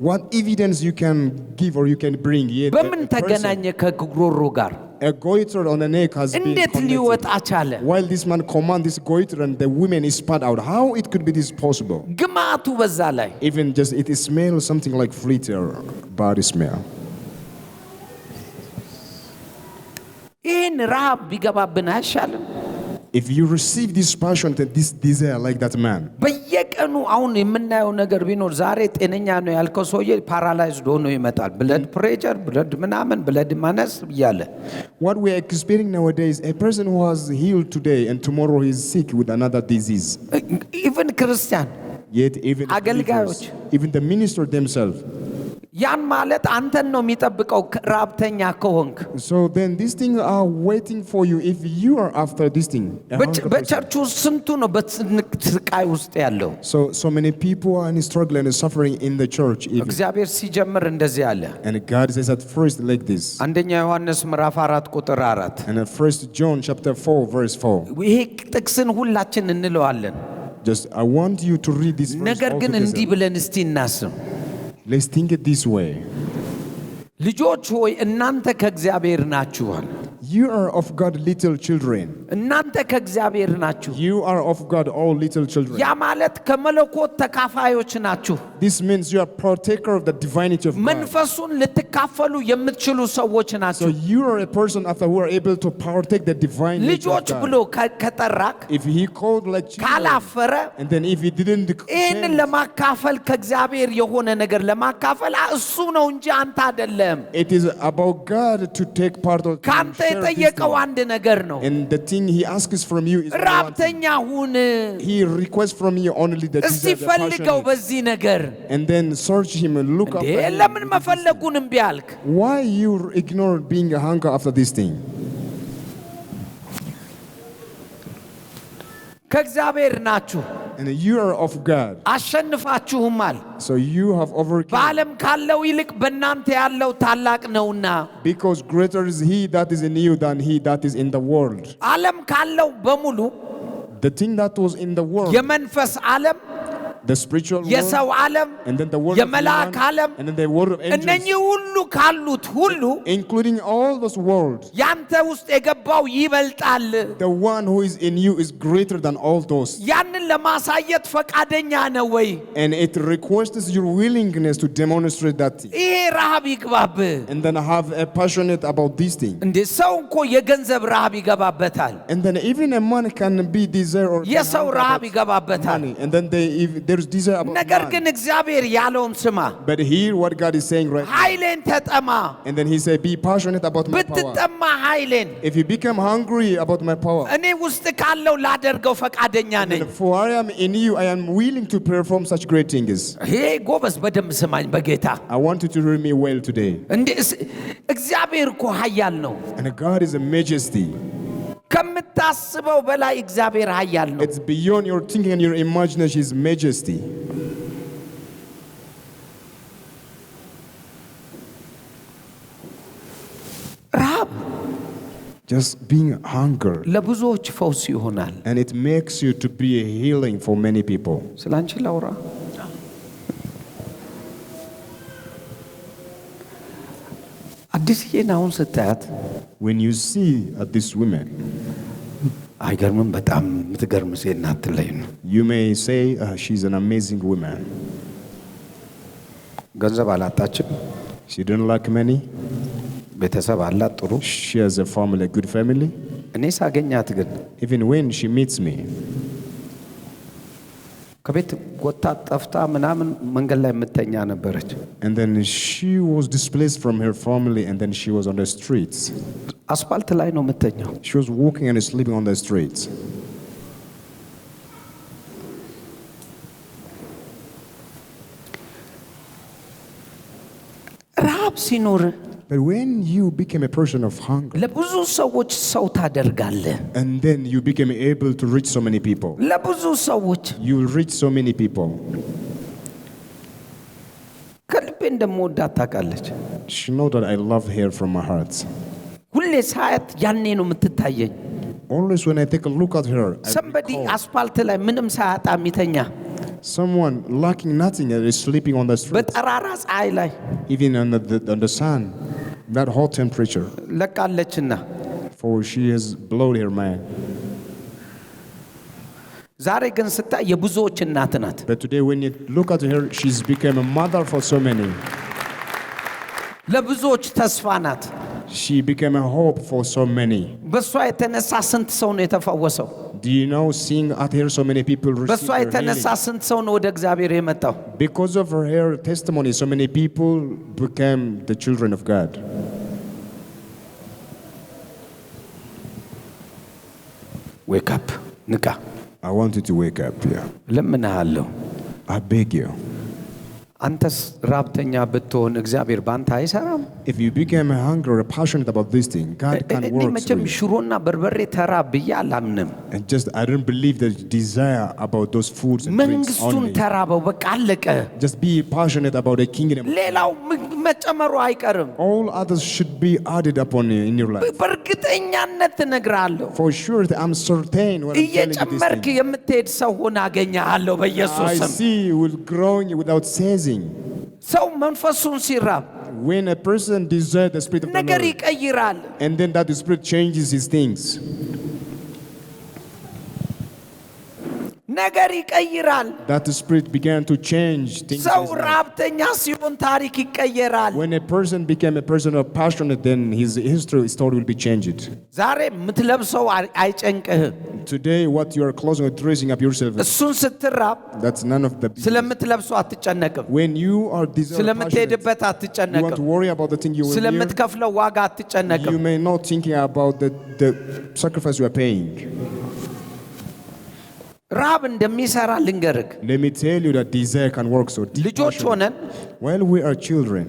What evidence you can give or you can bring? Yet በምን ተገናኘ ከጉሮሮ ጋር? a goiter on the neck has been እንዴት ሊወጣ connected. ቻለ? While this man command this goiter and the woman is spat out, how it could be this possible? ግማቱ በዛ ላይ Even just it smells something like fleet or body smell. ይህን ረሃብ ቢገባብን አይሻልም? If you receive this passion and this desire like that man, በየቀኑ አሁን የምናየው ነገር ቢኖር ዛሬ ጤነኛ ነው ያልከው ሰውዬ ፓራላይዝድ ሆኖ ይመጣል። ብለድ ፕሬሸር፣ ብለድ ምናምን፣ ብለድ ማነስ እያለ what we are experiencing nowadays, a person who was healed today and tomorrow he is sick with another disease. ኢቭን ክርስቲያን Yet even the አገልጋዮች believers, even the minister themselves. ያን ማለት አንተን ነው የሚጠብቀው ራብተኛ ከሆንክ። So then these things are waiting for you if you are after this thing. a hunger person. በቸርቹ ስንቱ ነው በስቃይ ውስጥ ያለው? So many people are in struggle and suffering in the church even. እግዚአብሔር ሲጀምር እንደዚህ አለ። And God says at first like this. አንደኛ ዮሐንስ ምዕራፍ 4 ቁጥር 4 And at 1 John chapter 4 verse 4. ይሄ ጥቅስን ሁላችን እንለዋለን። Just I want you to read this verse ነገር ግን እንዲህ altogether. ብለን እስቲ እናስብ። Let's think it this way. ልጆች ሆይ እናንተ ከእግዚአብሔር ናችኋል። You are of God little children. እናንተ ከእግዚአብሔር ናችሁ። You are of God all little children. ያ ማለት ከመለኮት ተካፋዮች ናችሁ። This means you are partaker of the divinity of God. መንፈሱን ልትካፈሉ የምትችሉ ሰዎች So ናችሁ። you are a person after who are able to partake the divine nature ልጆች of ብሎ God. ከጠራክ If he called like children, ካላፈረ and then if he didn't ይህንን change, ለማካፈል ከእግዚአብሔር የሆነ ነገር ለማካፈል እሱ ነው እንጂ አንተ አይደለም። it is about God to take part of ካንተ share this የጠየቀው thing. አንድ ነገር ነው። And the thing he asks from you is only one thing. ራብተኛ ሁን። He requests from you only the እስቲ desire, the ፈልገው passion. በዚህ ነገር። And then search him and look እንዴ after him. ለምን መፈለጉን እምቢ አልክ? Why you ignore being a hunger after this thing? ከእግዚአብሔር ናችሁ And you are of God. አሸንፋችሁማል። So you have overcome. በዓለም ካለው ይልቅ በእናንተ ያለው ታላቅ ነውና። Because greater is he that is in you than he that is in the world. ዓለም ካለው በሙሉ The thing that was in the world, የመንፈስ ዓለም the spiritual world, የሰው ዓለም and then the world of የመላእክ human, ዓለም and then the world of angels, እነኚህ ሁሉ ካሉት ሁሉ including all those worlds. ያንተ ውስጥ የገባው ይበልጣል። The one who is in you is greater than all those. ያንን ለማሳየት ፈቃደኛ ነው ወይ? And it requires your willingness to demonstrate that thing. ይሄ ረሃብ ይግባብ። And then have a passionate about this thing. እንዴ ሰው እኮ የገንዘብ ረሃብ ይገባበታል። And then even a man can be desire or የሰው ረሃብ ይገባበታል። money. And then there's desire about ነገር man. ግን እግዚአብሔር ያለውን ስማ። But here what God is saying right now. ኃይሌን ተጠማ። And then he said, be passionate about my power. ብትጠማ ኃይሌን If you become hungry about my power, እኔ ውስጥ ካለው ላደርገው ፈቃደኛ ነኝ። for I am in you, I am willing to perform such great things. ይሄ ጎበዝ በደንብ ስማኝ በጌታ። I want you to hear me well today. እንዴ እግዚአብሔር እኮ ኃያል ነው። And God is a majesty. ከምታስበው በላይ እግዚአብሔር ኃያል ነው። It's beyond your thinking and your imagination, His majesty. ረሃብ Just being hunger. ለብዙዎች ፈውስ ይሆናል። And it makes you to be a healing for many people. ስላንቺ ላውራ። አዲስዬን አሁን ስታያት When you see this woman, አይገርምም? በጣም የምትገርም ሴት ናት ትለኝ ነው። you may say she's an amazing woman. ገንዘብ አላጣችም። She didn't lack money. ቤተሰብ አላት ጥሩ። She has a family, a good family. እኔ ሳገኛት ግን Even when she meets me, ከቤት ወጣ ጠፍታ ምናምን መንገድ ላይ የምተኛ ነበረች። and then she was displaced from her family, and then she was on the streets. አስፋልት ላይ ነው የምተኛው። She was walking and sleeping on the streets. ረሃብ ሲኖር But when you became a person of hunger, ለብዙ ሰዎች ሰው ታደርጋለህ። and then you became able to reach so many people, ለብዙ ሰዎች you will reach so many people. ከልቤ እንደምወዳት ታውቃለች። She know that I love her from my heart. ሁሌ ሳያት ያኔ ነው የምትታየኝ። Always when I take a look at her, I ሰንበዲ recall አስፋልት ላይ ምንም ሳያጣ የሚተኛ someone lacking nothing and is sleeping on the street, በጠራራ ፀሐይ ላይ even on the sun, that hot temperature, ለቃለችና for she has blown her mind. ዛሬ ግን ስታይ የብዙዎች እናት ናት። But today when you look at her, she's become a mother for so many. ለብዙዎች ተስፋ ናት። She became a hope for so many. በሷ የተነሳ ስንት ሰው ነው የተፈወሰው? Do you know, seeing at her so many people በሷ receive her የተነሳ healing? ስንት ሰው ነው ወደ እግዚአብሔር የመጣው? Because of her testimony, so many people became the children of God. ዌክ አፕ ንቃ። I want you to wake up. Yeah. ለምንሃለሁ። I beg you. አንተስ ራብተኛ ብትሆን እግዚአብሔር ባንተ አይሰራም? If you become hungry or passionate about this thing, God can እኔ work መቼም through you. ሽሮና በርበሬ ተራ ብዬ አላምንም። And just, I don't believe the desire about those foods and drinks መንግስቱን only. ተራበው በቃ አለቀ። Just be passionate about the kingdom. ሌላው መጨመሩ አይቀርም። All others should be added upon you in your life. በእርግጠኛነት እነግርሃለሁ For sure, I'm certain when I'm telling you እየጨመርክ this thing. የምትሄድ ሰው ሆነ አገኘሃለሁ በኢየሱስ I ስም። see you will growing without ceasing. ሰው መንፈሱን ሲራብ When a person desires the Spirit of the ነገር Lord, ይቀይራል። and then that the Spirit changes his things. ነገር ይቀይራል። That the Spirit began to change things. in ሰው his life. ራብተኛ ሲሆን ታሪክ ይቀየራል። When a person became a person of passionate, then his history story will be changed. ዛሬ የምትለብሰው አይጨንቅህም። Today, what you are closing or dressing up yourself, እሱን ስትራብ that's none of the business. ስለምትለብሰው አትጨነቅም። When you are desiring passionate, ስለምትሄድበት you want አትጨነቅም። to worry about the thing you will hear. ስለምትከፍለው ዋጋ አትጨነቅም። You may not thinking about the sacrifice you are paying. ራብ እንደሚሰራ ልንገርክ። Let me tell you that desire can work so deep. ልጆች ሆነን While we are children,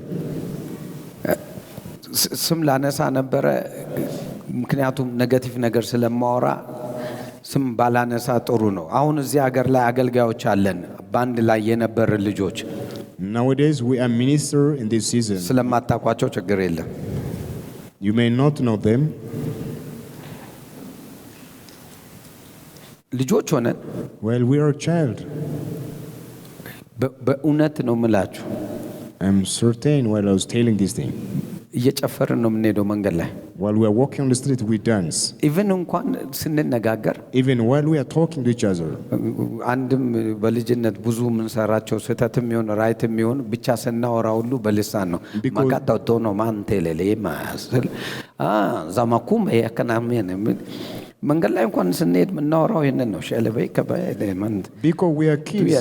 ስም ላነሳ ነበረ፣ ምክንያቱም ኔጌቲቭ ነገር ስለማወራ ስም ባላነሳ ጥሩ ነው። አሁን እዚህ ሀገር ላይ አገልጋዮች አለን፣ ባንድ ላይ የነበረ ልጆች። nowadays we are minister in this season. ስለማታውቋቸው ችግር የለም። You may not know them. ልጆች ሆነን While we are a child, በእውነት ነው የምላችሁ። I'm certain while I was telling this thing, እየጨፈርን ነው የምንሄደው መንገድ ላይ while we are walking on the street, we dance. ኢቭን እንኳን ስንነጋገር Even while we are talking to each other, አንድም በልጅነት ብዙ የምንሰራቸው ስህተትም ይሁን ራይትም ይሁን ብቻ ስናወራ ሁሉ በልሳን ነው ማቃጣቶ ነው ማንቴሌሌ ማስል ዛማኩም ያከናመን መንገድ ላይ እንኳን ስንሄድ የምናወራው ይሄንን ነው። ሸለበይ ከባይ ለማንት because we are kids.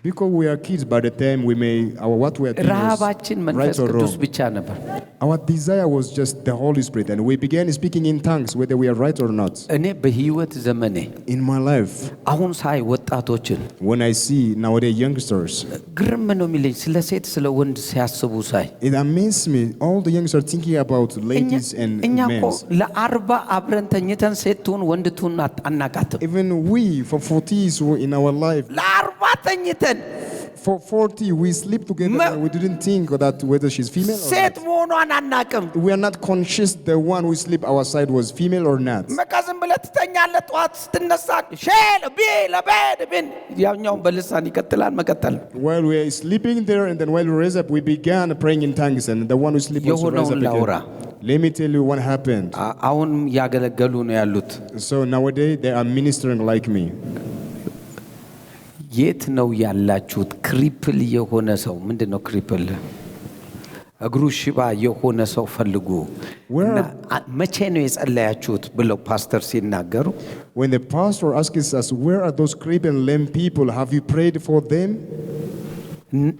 Because we are kids, by the time we may what we are doing ረሃባችን መንፈስ ቅዱስ ብቻ ነበር። Our desire was just the Holy Spirit, and we began speaking in tongues, whether we are right or not. እኔ በህይወት ዘመኔ In my life, አሁን ሳይ ወጣቶችን when I see nowadays youngsters, ግርም ነው የሚለኝ ስለ ሴት ስለ ወንድ ሲያስቡ ሳይ። it amazes me. All the youngsters are thinking about ladies and እኛ እኮ men. ለ40 አብረን ተኝተን ሴት ትሁን ወንድ ትሁን አናቃትም። Even we, for 40s in our life, ለ40 ተኝተን for 40 we sleep together, and we didn't think that whether she's female or ሴት not. መሆኗን አናቅም። We are not conscious the one who sleep our side was female or not. መቃዝም ብለህ ትተኛለህ። ጠዋት ስትነሳ ሼል ቢል አበድ ቢን ያኛውን በልሳን ይቀጥላል መቀጠል። While we are sleeping there, and then while we raise up, we began praying in tongues, and the one who sleep also raise up ላውራ again. Let me tell you what happened. አሁን ያገለገሉ ነው ያሉት። So nowadays they are ministering like me. የት ነው ያላችሁት? ክሪፕል የሆነ ሰው ምንድን ነው ክሪፕል? እግሩ ሽባ የሆነ ሰው ፈልጉ። መቼ ነው የጸለያችሁት ብለው ፓስተር ሲናገሩ When the pastor asks us, where are those crippled and lame people? Have you prayed for them?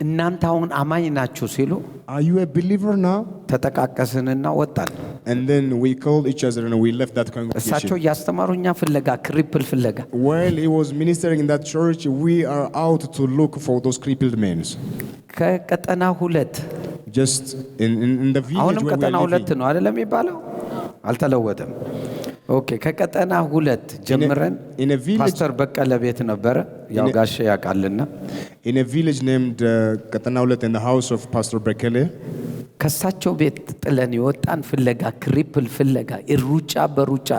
እናንተ አሁን አማኝ ናችሁ ሲሉ Are you a believer now? ተጠቃቀስንና ወጣን። And then we called each other and we left that እሳቸው congregation. እያስተማሩኛ ፍለጋ ክሪፕል ፍለጋ While he was ministering in that church, we are out to look for those crippled men. ከቀጠና 2 Just in the village አሁንም where we ቀጠና are 2 living. ነው አይደለም የሚባለው? አልተለወጠም። ኦኬ ከቀጠና 2 ጀምረን in a village- ፓስተር በቀለ ቤት ነበረ። ያው ጋሼ ያውቃልና In a village named Katanaulet, in the house of Pastor Bekele. ከሳቸው ቤት ጥለን የወጣን ፍለጋ ክሪፕል ፍለጋ ሩጫ በሩጫ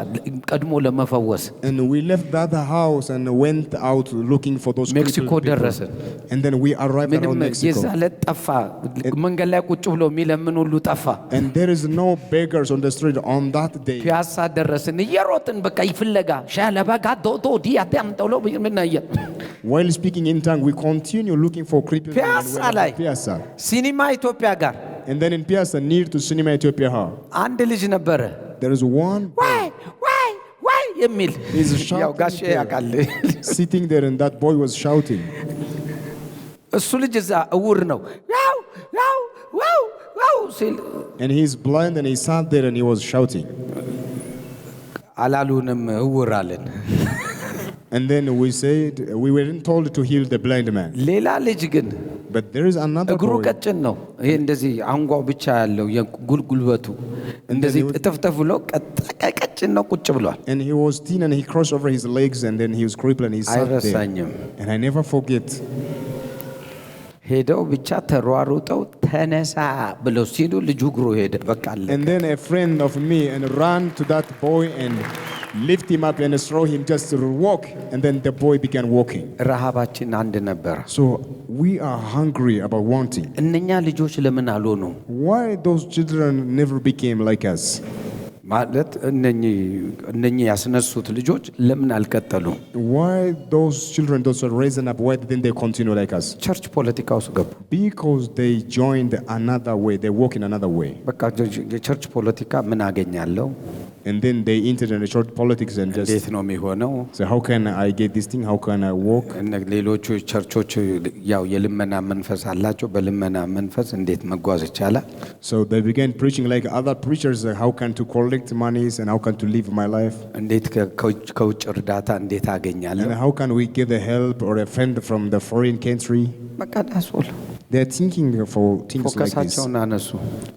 ቀድሞ ለመፈወስ And we left that house and went out looking for those ሜክሲኮ crippled people. ደረስን። And then we arrived ምንም around Mexico. የዛለ ጠፋ። መንገድ ላይ ቁጭ ብሎ የሚለምን ሁሉ ጠፋ። And there is no beggars on the street on that day. ፒያሳ ደረስን። እየሮጥን በቃ ይፍለጋ ሻለበጋ ዶቶ ዲያታም ተውሎ ምናየ While speaking in tongue, we continue looking for crippled people. And Piazza we went ላይ to Piazza. ሲኒማ ኢትዮጵያ ጋር And then in Piazza, near to Cinema Ethiopia Hall, አንድ ልጅ ነበረ። there is one ዋይ ዋይ ዋይ የሚል He's shouting ያው ጋሼ there. ያውቃል። sitting there, and that boy was shouting. እሱ ልጅ እዛ እውር ነው። ያው ያው ዋው ዋው ሲል And he's blind, and he sat there and he was shouting. አላሉንም እውር አለን። And then we said, we weren't told to heal the blind man. ሌላ ልጅ ግን But there is another እግሩ boy. ቀጭን ነው። ይሄ እንደዚህ አንጓው ብቻ ያለው የጉልበቱ እንደዚህ እጥፍጥፍ ብሎ ቀጭን ነው። ቁጭ ብሏል። And he was thin, and he crossed over his legs, and then he was crippled, and he sat there. አይረሳኝም። And I never forget. ሄደው ብቻ ተሯሩጠው ተነሳ ብለው ሲሉ ልጁ እግሩ ሄደ። በቃ አለ። And then a friend of me and ran to that boy and lift him up and throw him just to walk. And then the boy began walking. ረሃባችን አንድ ነበር። So we are hungry about wanting. እነኛ ልጆች ለምን አልሆኑ Why those children never became like us? ማለት እነኚህ ያስነሱት ልጆች ለምን አልቀጠሉ? Why those children, those are raising up, why didn't they continue like us? ቸርች ፖለቲካ ውስጥ ገቡ። Because they joined another way. They walk in another way. በቃ የቸርች ፖለቲካ ምን አገኛለሁ? And then they entered in the church politics and just እንዴት ነው የሚሆነው? say, how can I get this thing? How can I walk? ሌሎቹ ቸርቾች ያው የልመና መንፈስ አላቸው። በልመና መንፈስ እንዴት መጓዝ ይቻላል? So they began preaching like other preachers, how can to collect monies and how can to live my life? እንዴት ከውጭ እርዳታ እንዴት አገኛለሁ? And how can we get the help or a fund from the foreign country? በቃ ዳስወል They are thinking for things like this. ፎከሳቸውን አነሱ።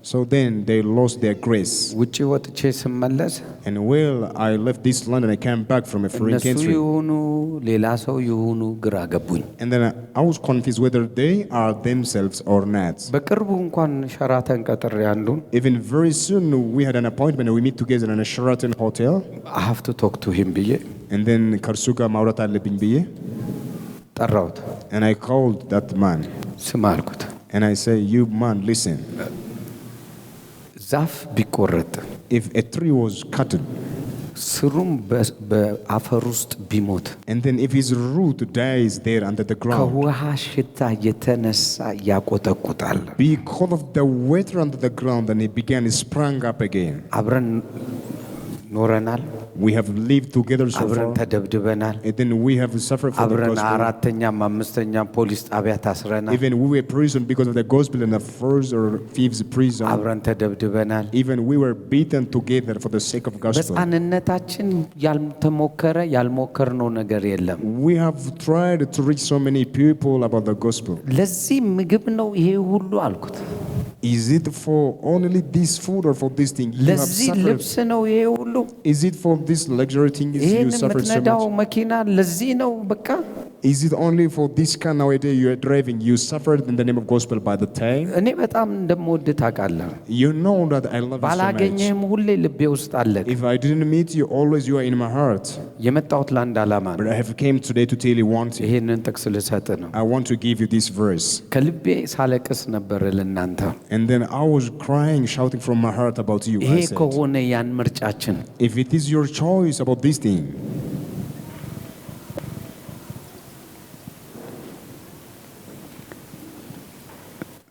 So then they lost their grace. ውጪ ወጥቼ ስመለስ And well, I left this land and I came back from a foreign እነሱ country. ይሁኑ ሌላ ሰው ይሁኑ ግራ ገቡኝ። And then I was confused whether they are themselves or not. በቅርቡ እንኳን ሸራተን ቀጥሬ አንዱን Even very soon we had an appointment and we meet together in a Sheraton hotel. I have to talk to him ብዬ And then ከርሱ ጋር ማውራት አለብኝ ብዬ ጠራሁት። and I called that man ስማ አልኩት። and I say, you man, listen. ዛፍ ቢቆረጥ If a tree was cut ስሩም በአፈር ውስጥ ቢሞት and then if his root dies there under the ground ከውሃ ሽታ የተነሳ ያቆጠቁጣል። because of the water under the ground, and it sprang up again. አብረን ኖረናል። We have lived together so አብረን far. ተደብድበናል። And then we have suffered for the አብረን gospel. አራተኛም አምስተኛም ፖሊስ ጣቢያ ታስረናል። Even we were imprisoned because of the gospel in the first or fifth prison. አብረን ተደብድበናል። Even we were beaten together for the sake of gospel. በሕፃንነታችን ያልሞከርነው ነገር የለም። We have tried to reach so many people about the gospel. ለዚህ ምግብ ነው ይሄ ሁሉ አልኩት። Is it for only this food or for this thing you have ለዚህ suffered? ልብስ ነው ይሄ ሁሉ? Is it for this luxury things ይሄን you suffered so የምትነዳው much? መኪና ለዚህ ነው በቃ? Is it only for this car nowadays you are driving? You suffered in the name of gospel by the time? እኔ በጣም እንደምወድ ታውቃለህ። You know that I love you so much. ባላገኘህም ሁሌ ልቤ ውስጥ አለህ። If I didn't meet you, always you are in my heart. የመጣሁት ለአንድ ዓላማ But ነው። I have came today to tell you one thing. ይሄንን ጥቅስ ልሰጥህ ነው። I want to give you this verse. ከልቤ ሳለቅስ ነበር ለእናንተ። And then I was crying, shouting from my heart about you. ይሄ I said, ከሆነ ያን ምርጫችን if it is your choice about this thing,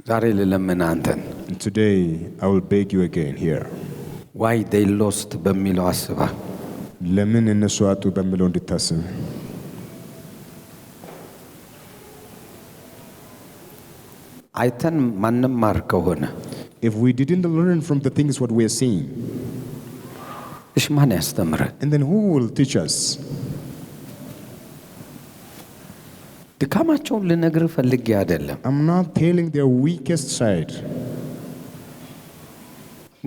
ዛሬ ልለምን አንተን and today I will beg you again here. why they lost በሚለው አስባ ለምን እነሱ አጡ በሚለው እንድታስብ። አይተን ማንም ማር ከሆነ If we didn't learn from the things what we are seeing, እሺ ማን ያስተምረን? and then who will teach us? ድካማቸውን ልነግርህ ፈልጌ አይደለም። I'm not telling their weakest side.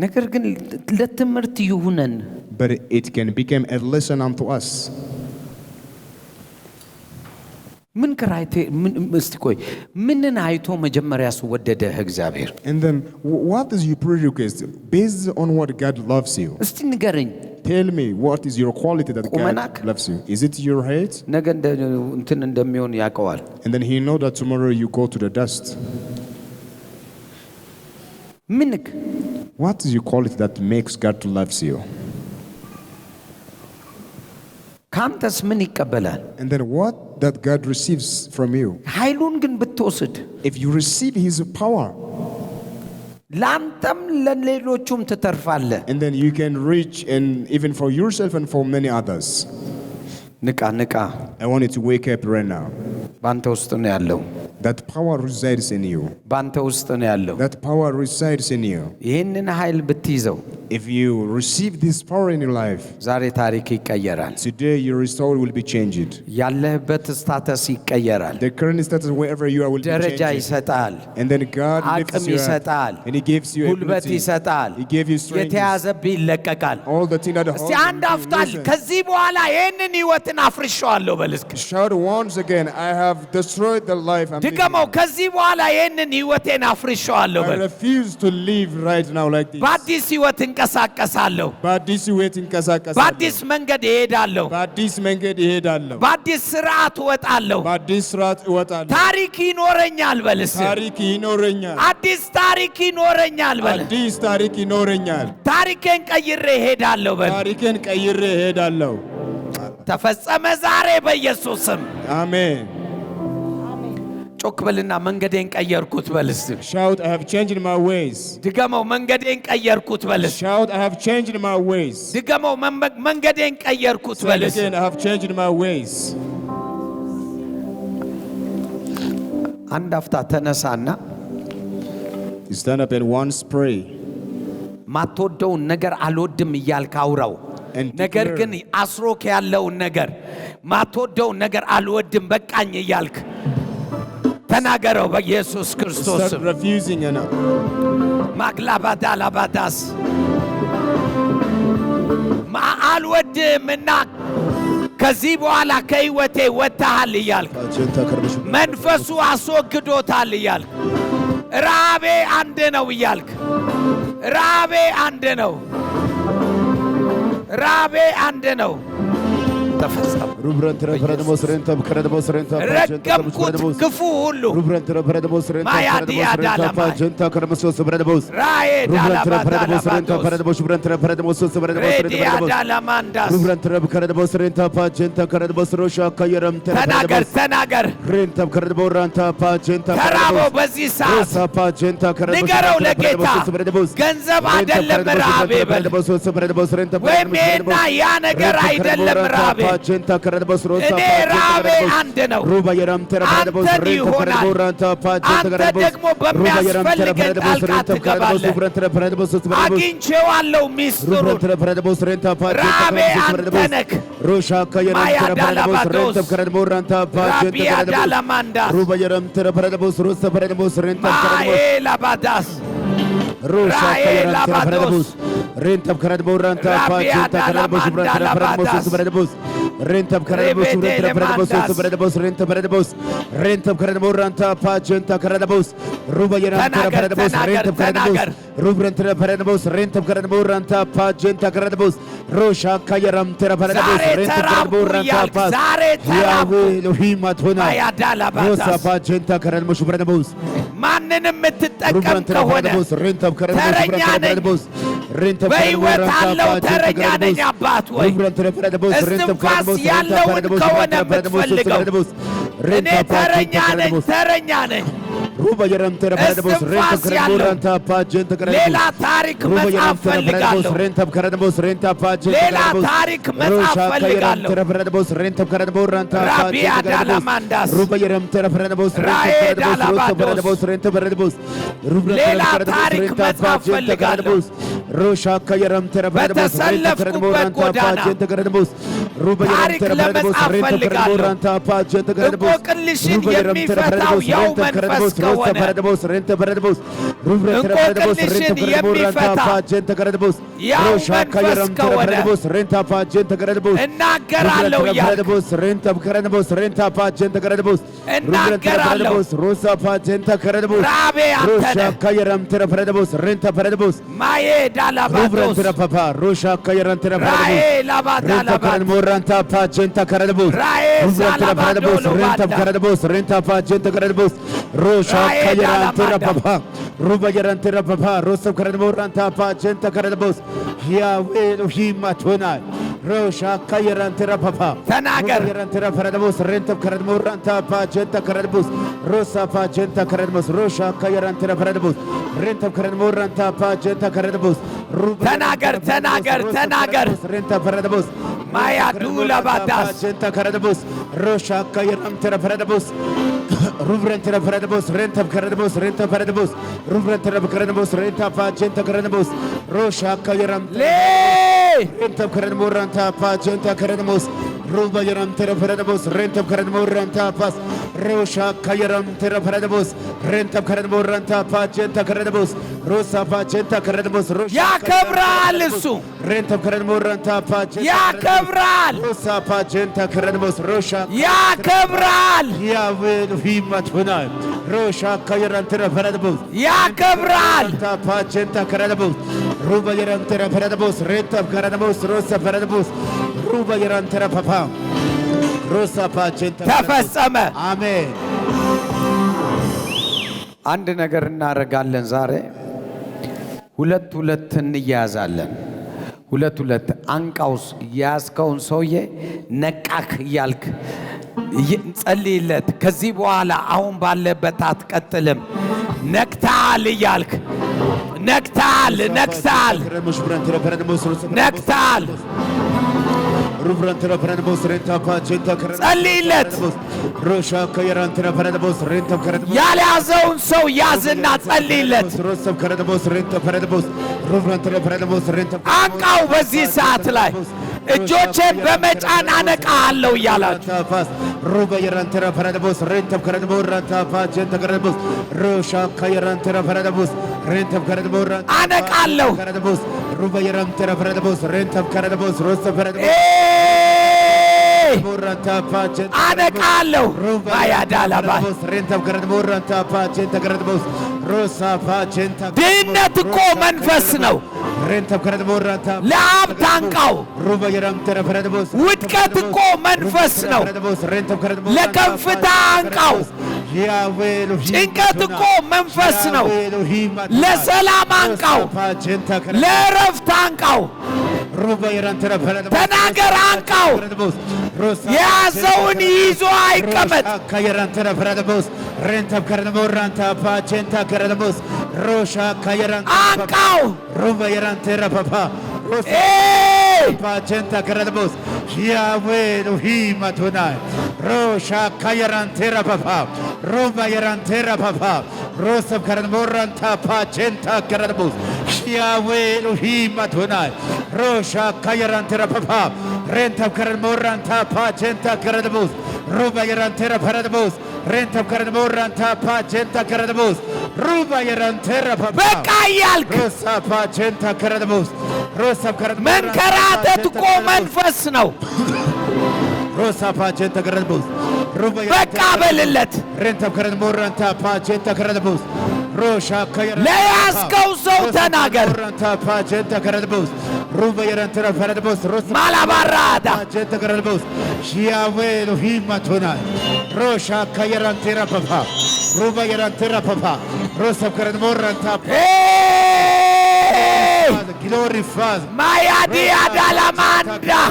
ነገር ግን ለትምህርት ይሁነን። But it can become a lesson unto us. ምን ክራይቴ ምን እስቲ ቆይ ምንን አይቶ መጀመሪያስ ወደደህ እግዚአብሔር? And then what is your prerequisite based on what God loves you? እስቲ ንገረኝ። Tell me what is your quality that ቁመናክ? God loves you? Is it your height? ነገ እንትን እንደሚሆን ያውቀዋል። And then he know that tomorrow you go to the dust. ምንክ What is your quality that makes God to loves you? ካንተስ ምን ይቀበላል? And then what that God receives from you? ኃይሉን ግን ብትወስድ If you receive his power, ላንተም ለሌሎቹም ትተርፋለህ። and then you can reach and even for yourself and for many others. ንቃ I want you to wake up right now. ባንተ ውስጥ ነው ያለው። That power resides in you. ባንተ ውስጥ ነው ያለው። That power resides in you. ይህንን ኃይል ብትይዘው If you receive this power in your life, ዛሬ ታሪክ ይቀየራል። today your story will be changed. ያለህበት ስታተስ ይቀየራል። The current status wherever you are will be ደረጃ changed. ይሰጣል። And then God lifts አቅም you up ይሰጣል። and he gives you ጉልበት ability. ይሰጣል። He gives you strength. የተያዘብህ ይለቀቃል። All the things that እስቲ hold አንድ you, አፍታል listen. ከዚህ በኋላ ይህንን ህይወትን አፍርሼዋለሁ በል እስኪ። Shout once again, I have destroyed the life I'm ድገመው። living. ከዚህ በኋላ ይህንን ህይወቴን አፍርሼዋለሁ I በል። refuse to live right now like this. በአዲስ ህይወት እንቀሳቀሳለሁ። በአዲስ ህይወት እንቀሳቀሳለሁ። በአዲስ መንገድ እሄዳለሁ። በአዲስ መንገድ እሄዳለሁ። በአዲስ ስርዓት እወጣለሁ። በአዲስ ስርዓት እወጣለሁ። ታሪክ ይኖረኛል በል እስኪ። ታሪክ ይኖረኛል። አዲስ ታሪክ ይኖረኛል በል። አዲስ ታሪክ ይኖረኛል። ታሪኬን ቀይሬ እሄዳለሁ በል። ታሪኬን ቀይሬ እሄዳለሁ። ተፈጸመ ዛሬ በኢየሱስ ስም። አሜን። ጮክ በልና መንገዴን ቀየርኩት በል እስኪ። Shout, I have changed my ways. ድገመው። መንገዴን ቀየርኩት በል እስኪ። Shout, I have changed my ways. ድገመው። መንገዴን ቀየርኩት Say በል it እስኪ። again, I have changed my ways. አንድ አፍታ ተነሳና Stand up and once pray. ማትወደውን ነገር አልወድም እያልክ አውራው። And ነገር declare. ግን አስሮክ ያለውን ነገር ማትወደውን ነገር አልወድም በቃኝ እያልክ ተናገረው በኢየሱስ ክርስቶስ Start ስም። refusing and ማግላባዳ ላባዳስ አልወድምና ከዚህ በኋላ ከህይወቴ ወጥተሃል እያልክ መንፈሱ አስወግዶታል እያልክ ራቤ አንድ ነው እያልክ ራቤ አንድ ነው። ራቤ አንድ ነው። ተፈጸመ። ረገምኩት ክፉ ሁሉ ማያዲያ ዳላማይ ራዬ ዳላባዳላባዶስ ሬዲያ ዳላማንዳስ ተናገር ተናገር ተራበው በዚህ ሰዓት ንገረው ለጌታ ገንዘብ አይደለም ራቤ በል ወይም ይሄና ያ ነገር አይደለም ራቤ እኔ ራቤ አንድ ነው አንተን ይሆናል አንተ ደግሞ በሚያስፈልገን ጣልቃ ትገባለህ አግኝቼዋለሁ ሚስጥሩን ራቤ አንተ ነህ ማያዳላባዶስ ራቢያዳላማንዳስ ማኤላባዳስ ራኤላባዶስ Rentab karad boranta pa jenta karad bos branta karad bos rentab karad bos rentab boranta pa jenta karad bos ruba yaram karad bos rentab karad bos rubranta karad bos rentab karad boranta pa jenta karad bos rosha kayaram tera karad bos rentab karad boranta pa Yahweh Elohim atona rosa pa jenta karad bos branta bos ማንንም የምትጠቀም ከሆነ ተረኛ ነኝ በሕይወት አለው ተረኛ ነኝ አባት ወይ እስትንፋስ ያለውን ከሆነ የምትፈልገው እኔ ተረኛ ነኝ ተረኛ ነኝ እስትንፋስ ያለው ሌላ ታሪክ መጻፍ ፈልጋለሁ ሌላ ታሪክ መጻፍ ፈልጋለሁ ራቢያ ዳላማንዳስ ራኤ ዳላባዶስ ሌላ ታሪክ መጻፍ ፈልጋለሁ በተሰለፍኩበት ጎዳና ታሪክ ለመጻፍ ፈልጋለሁ እንቆቅልሽን የሚፈታው ያው መንፈስ ከሆነ እንቆቅልሽን የሚፈታ ያው መንፈስ ከሆነ እናገራለሁ እያልክ እናገራለሁ ራቤ አንተ ነህ ማዬ ዳላባዶስ ራኤ ላባዳላባት ራኤ ዛላባዶሎ Ruba yarantera papa rosam karad moranta pa jenta karad bos Yahweh Elohim atona Rosha kayarantera papa ተናገር yarantera karad bos rentam karad moranta pa jenta karad bos rosa pa jenta karad bos rosha kayarantera karad bos rentam karad moranta pa jenta karad bos ተናገር ተናገር ተናገር rentam karad bos ማያ ዱላባዳስ jenta karad bos rosha kayarantera karad bos Rubrantera paradabos, renta paradabos, renta paradabos, rubrantera paradabos, renta pa jenta paradabos, rosha kayaram renta paradabos, renta pa jenta paradabos, ruba yaram tera paradabos, renta paradabos, renta pas, rosha kayaram tera paradabos, renta paradabos, renta pa jenta paradabos, rosa pa jenta paradabos, rosha ያከብራል እሱ renta paradabos, renta pa jenta ያከብራል rosa pa jenta paradabos, rosha ያከብራል Yahweh Himatuna Rosha Kayarantera Paradabos ያከብራል Tapachenta Karadabos Ruba Yarantera Paradabos Reta Karadabos Rosa Paradabos Ruba Yarantera Papa Rosa Pachenta ተፈጸመ Amen አንድ ነገር እናደርጋለን ዛሬ ሁለት ሁለት እንያዛለን ሁለት አንቃውስ ያስከውን ሰውዬ ነቃክ እያልክ ጸልይለት ከዚህ በኋላ አሁን ባለበት አትቀጥልም ነክታል እያልክ ነክታል ነክታል ነክታል ጸልይለት ያልያዘውን ሰው ያዝና ጸልይለት አንቃው በዚህ ሰዓት ላይ እጆቼን በመጫን አነቃለሁ እያላችሁ አነቃለሁ አነቃለሁ ማያዳላባ ድህነት እኮ መንፈስ ነው። ለሀብት አንቃው። ውድቀት እኮ መንፈስ ነው። ለከፍታ አንቃው። ጭንቀት እኮ መንፈስ ነው። ለሰላም አንቃው። ለእረፍት አንቃው። ተናገር አንቃው። የያዘውን ይዞ አይቀመጥ። አንቃው። Pacenta Karadabos, Yahweh Elohim Adonai, Rosha Kayarantera Papa, Rova Yarantera Papa, Rosa Karamoranta Pacenta Karadabos, Yahweh Elohim Adonai, Rosha Kayarantera Papa, Renta Karamoranta Pacenta Karadabos, Rova Yarantera Paradabos, Renta Karamoranta Pacenta Karadabos, Rova Yarantera Papa, Rosa Pacenta Karadabos. መንከራተት እኮ መንፈስ ነው። በቃ በልለት። ለያዝከው ሰው ተናገር። ማላባራዳ Glory Father. Maya dia dalamanda.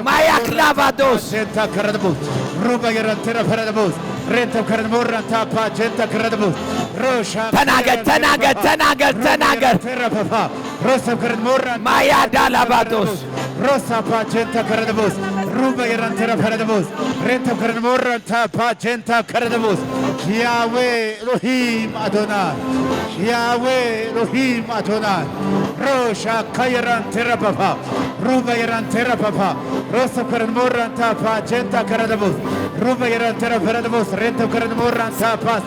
Maya clavados. Senta Karadabos. Ruba Yarantera Paradabos. Renta Karadamora Tapa Jenta Karadabos. Rosha. Tanagar, tanagar, tanagar, tanagar. Terra Papa. Rosa Karadamora. Maya dalabados. Rosa Pacenta Karadabos. Ruba Yarantera Paradabos. Renta Karadamora Tapa Jenta Karadabos. Yahweh Elohim Adonai. Yahweh Elohim Adonai. Rosha Kayaran Terra Papa. Ruba Yaran Terra Papa. Rosa Karadamora Tapa Jenta Karadabos. Ruba Yaran Terra Paradabos. Renta Karadamora Tapa.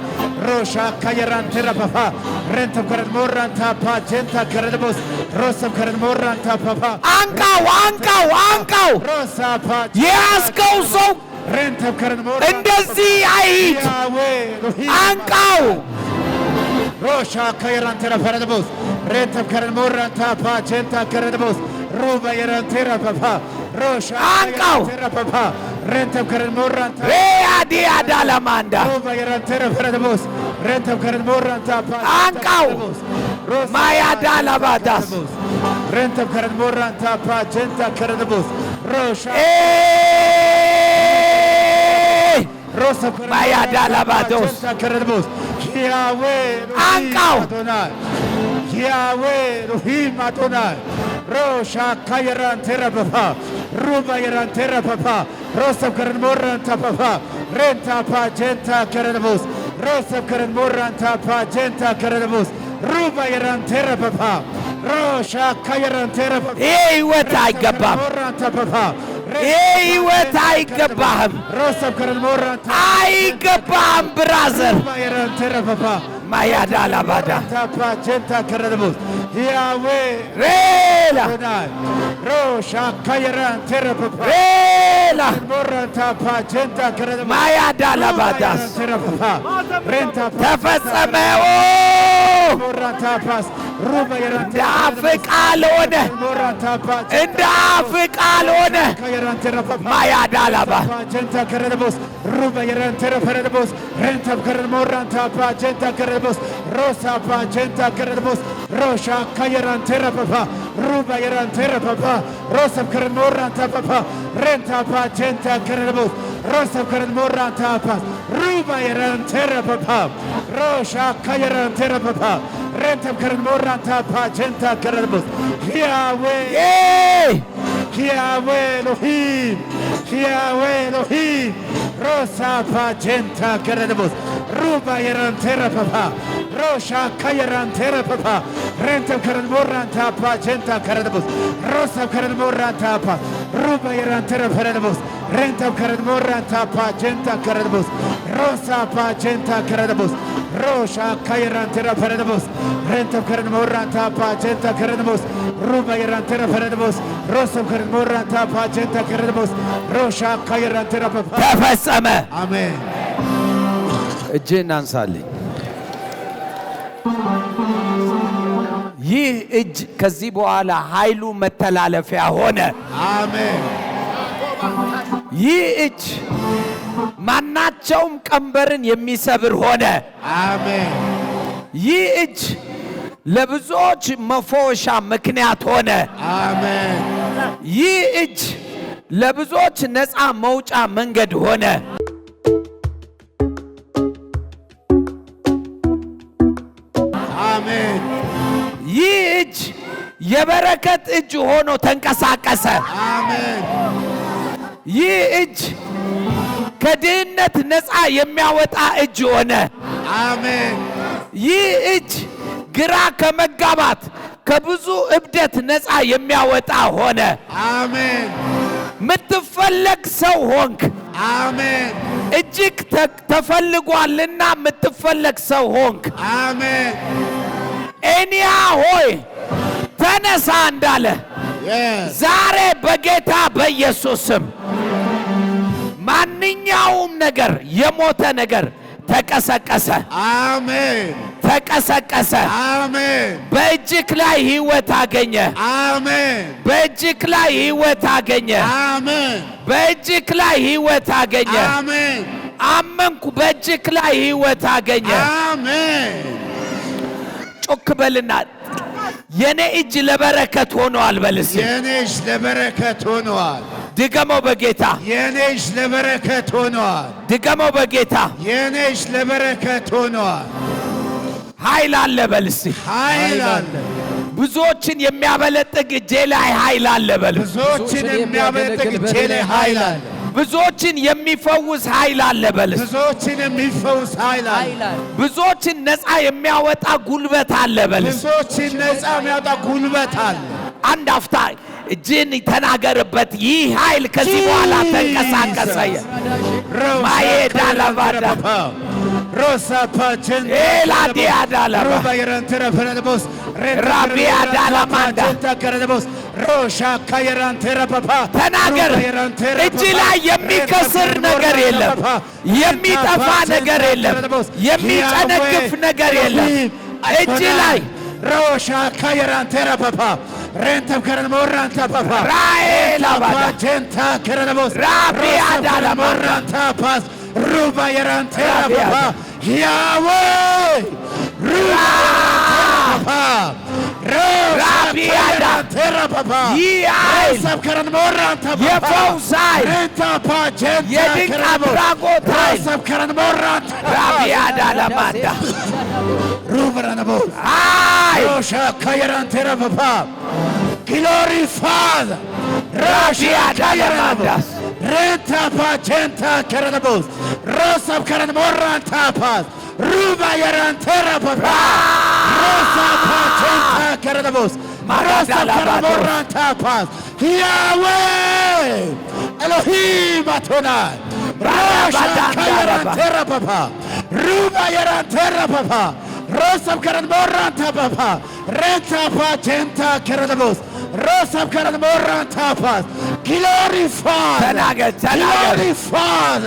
Rosha Kayaran Terra Papa. Renta Karadamora Tapa Jenta Karadabos. Rosa Karadamora Tapa. አንቃው አንቃው አንቃው። Rosa Pa. የያዝከው ሰው Renta Karadamora. እንደዚህ አይሂድ። አንቃው። Rosha Kayaran Terra Paradabos. Renta Karadamora Tapa Jenta Karadabos. Ruba Yaran Terra Papa. Rosha አንቃው። Terra Papa. Renta Karadamora Tapa. ሬያዲያ ዳላማንዳ Ruba Yaran Terra Paradabos. Renta Karadamora Tapa. አንቃው። ማያ ዳላባዳስ Renta Karadamora Tapa Jenta Karadabos. Rosha Rosa Maya dalabados. Karadabos. Yahweh አንቃው። Adonai. Yahweh Elohim Adonai. Rosha Kayaran Terra Papa. Ruba Yaran Terra Papa. Rosa Karadamora Tapa. Renta Pa Jenta Karadabos. Rosa Karadamora Tapa Jenta Karadabos. Ruba Yaran Terra Papa. Rosha Kayaran Terra Papa. ይህ ህይወት አይገባም። ይህ ህይወት አይገባህም። Rosa Karadamora አይገባህም ብራዘር። Ruba Yaran Terra Papa. ማያ ዳላባዳ Tapa Jenta Karadabos. Yahweh ሬላ Adonai. Rosha Kayaran Terra Papa. ሬላ Morra Tapa Jenta Karadabos. ማያ ዳላባዳስ Terra Papa. Renta ተፈጸመ። Morra Tapas. Ruba Yaran እንደ አፍ ቃል ሆነ። Morra Tapa. እንደ አፍ ቃል ሆነ። Kayaran Terra Papa. ማያ ዳላባ Jenta Karadabos. Ruba Yaran Terra Paradabos. Renta Karadamora Tapa Jenta Karadabos. Rosa Pa Jenta Karadabos. Rosha Kayaran Terra Papa. Ruba Yaran Terra Papa. Rosa Karadamora Tapa. Renta Pa Jenta Karadabos. Rosa Karadamora Tapa. Ruba Yaran Terra Papa. Rosha Kayaran Terra Papa. Renta Karadamora Tapa Jenta Karadabos. Yahweh. Yahweh Elohim. Yahweh Elohim. Rosa Pa Jenta Karadabos. Ruba Yaran Terra Papa. Rosha Kayaran Terra Papa. Renta Karadamora Tapa Jenta Karadabos. Rosa Karadamora Tapa. Ruba Yaran Terra Paradabos. Renta Karadamora Tapa Jenta Karadabos. Rosa Pa Jenta Karadabos. Rosha Kayaran Terra Paradabos. Renta Karadamora Tapa Jenta Karadabos. Ruba Yaran Terra Paradabos. Rosa Karadamora Tapa Jenta Karadabos. Rosha Kayaran Terra Papa. ተፈጸመ። Amen. እጅህን አንሳልኝ። ይህ እጅ ከዚህ በኋላ ኃይሉ መተላለፊያ ሆነ። አሜን። ይህ እጅ ማናቸውም ቀንበርን የሚሰብር ሆነ። አሜን። ይህ እጅ ለብዙዎች መፈወሻ ምክንያት ሆነ። አሜን። ይህ እጅ ለብዙዎች ነፃ መውጫ መንገድ ሆነ። አሜን። ይህ እጅ የበረከት እጅ ሆኖ ተንቀሳቀሰ። አሜን። ይህ እጅ ከድህነት ነፃ የሚያወጣ እጅ ሆነ። አሜን። ይህ እጅ ግራ ከመጋባት ከብዙ እብደት ነፃ የሚያወጣ ሆነ። አሜን። ምትፈለግ ሰው ሆንክ። አሜን። እጅግ ተፈልጓልና ምትፈለግ ሰው ሆንክ። አሜን። ኤንያ ሆይ ተነሳ እንዳለ ዛሬ በጌታ በኢየሱስ ስም ማንኛውም ነገር የሞተ ነገር ተቀሰቀሰ። አሜን። ተቀሰቀሰ። አሜን። በእጅክ ላይ ሕይወት አገኘ። አሜን። በእጅክ ላይ ሕይወት አገኘ። አሜን። በእጅክ ላይ ሕይወት አገኘ። አሜን። አመንኩ። በእጅክ ላይ ሕይወት አገኘ። አሜን። ጮክ በልና የኔ እጅ ለበረከት ሆኗል በልስ። የኔ እጅ ለበረከት ሆኗል። ድገመው በጌታ። የኔ እጅ ለበረከት ሆኗል። ድገመው በጌታ። የኔ እጅ ለበረከት ሆኗል። ኃይል አለ በልስ። ኃይል አለ። ብዙዎችን የሚያበለጥግ እጄ ላይ ኃይል አለ በልስ። ብዙዎችን የሚያበለጥግ እጄ ላይ ኃይል አለ። ብዙዎችን የሚፈውስ ኃይል አለ በልስ። ብዙዎችን የሚፈውስ ኃይል አለ። ብዙዎችን ነፃ የሚያወጣ ጉልበት አለ በልስ። ብዙዎችን ነፃ የሚያወጣ ጉልበት አለ። አንድ አፍታ እጅን ተናገርበት። ይህ ኃይል ከዚህ በኋላ ተንቀሳቀሰ። ማየዳ ለባዳ ሮሳ ፓቸን ኤላዲያ ዳላባ ሩባየራን ተረፈረቦስ ራቢያ ዳላማንዳ ተከረቦስ ሮሻ ካየራን ተረፓፓ ተናገር። እጅ ላይ የሚከስር ነገር የለም። የሚጠፋ ነገር የለም። የሚጨነግፍ ነገር የለም። እጅ ላይ ሮሻ ካየራን ተረፓፓ ረንተም ከረን ሞራን ተፓፓ ራኤላ ባዳ ጀንታ ከረቦስ ራቢያ ዳላማንዳ ታፓስ ሩባየራን ተረፓፓ ያዌ ሩባ ራቢያዳ ተረፓፓ ይህ ኃይል ሰብከረን ሞራን ተፓፓ የፈውስ ኃይል ረንታፓ ጀንታ የድንቅ አድራጎት ኃይል ሰብከረን ሞራን ራቢያዳ ለማንዳ ሩብራነቦ ኃይል ሮሻ ካየራን ተረፓፓ ግሎሪ ፋዘር ራቢያዳ ለማንዳስ ረንታፓ ጀንታ ከረቦስ ሮሳብ ከረን ሞራን ታፓስ ሩባ የራን ተረፓፓ ሮሳብ ጀንታ ከረቦስ ሮሳብ ከረን ሞራን ታፓስ ያዌ ኤሎሂም አቶናይ ሮሻ ካየራን ተረፓፓ ሩባ የራን ተረፓፓ ሮሳብ ከረን ሞራን ታፓፓ ረንታፓ ጀንታ ከረቦስ ሮሳብ ከረን ሞራን ታፓስ ግሎሪፋይ ተናገር ተናገር ግሎሪፋይ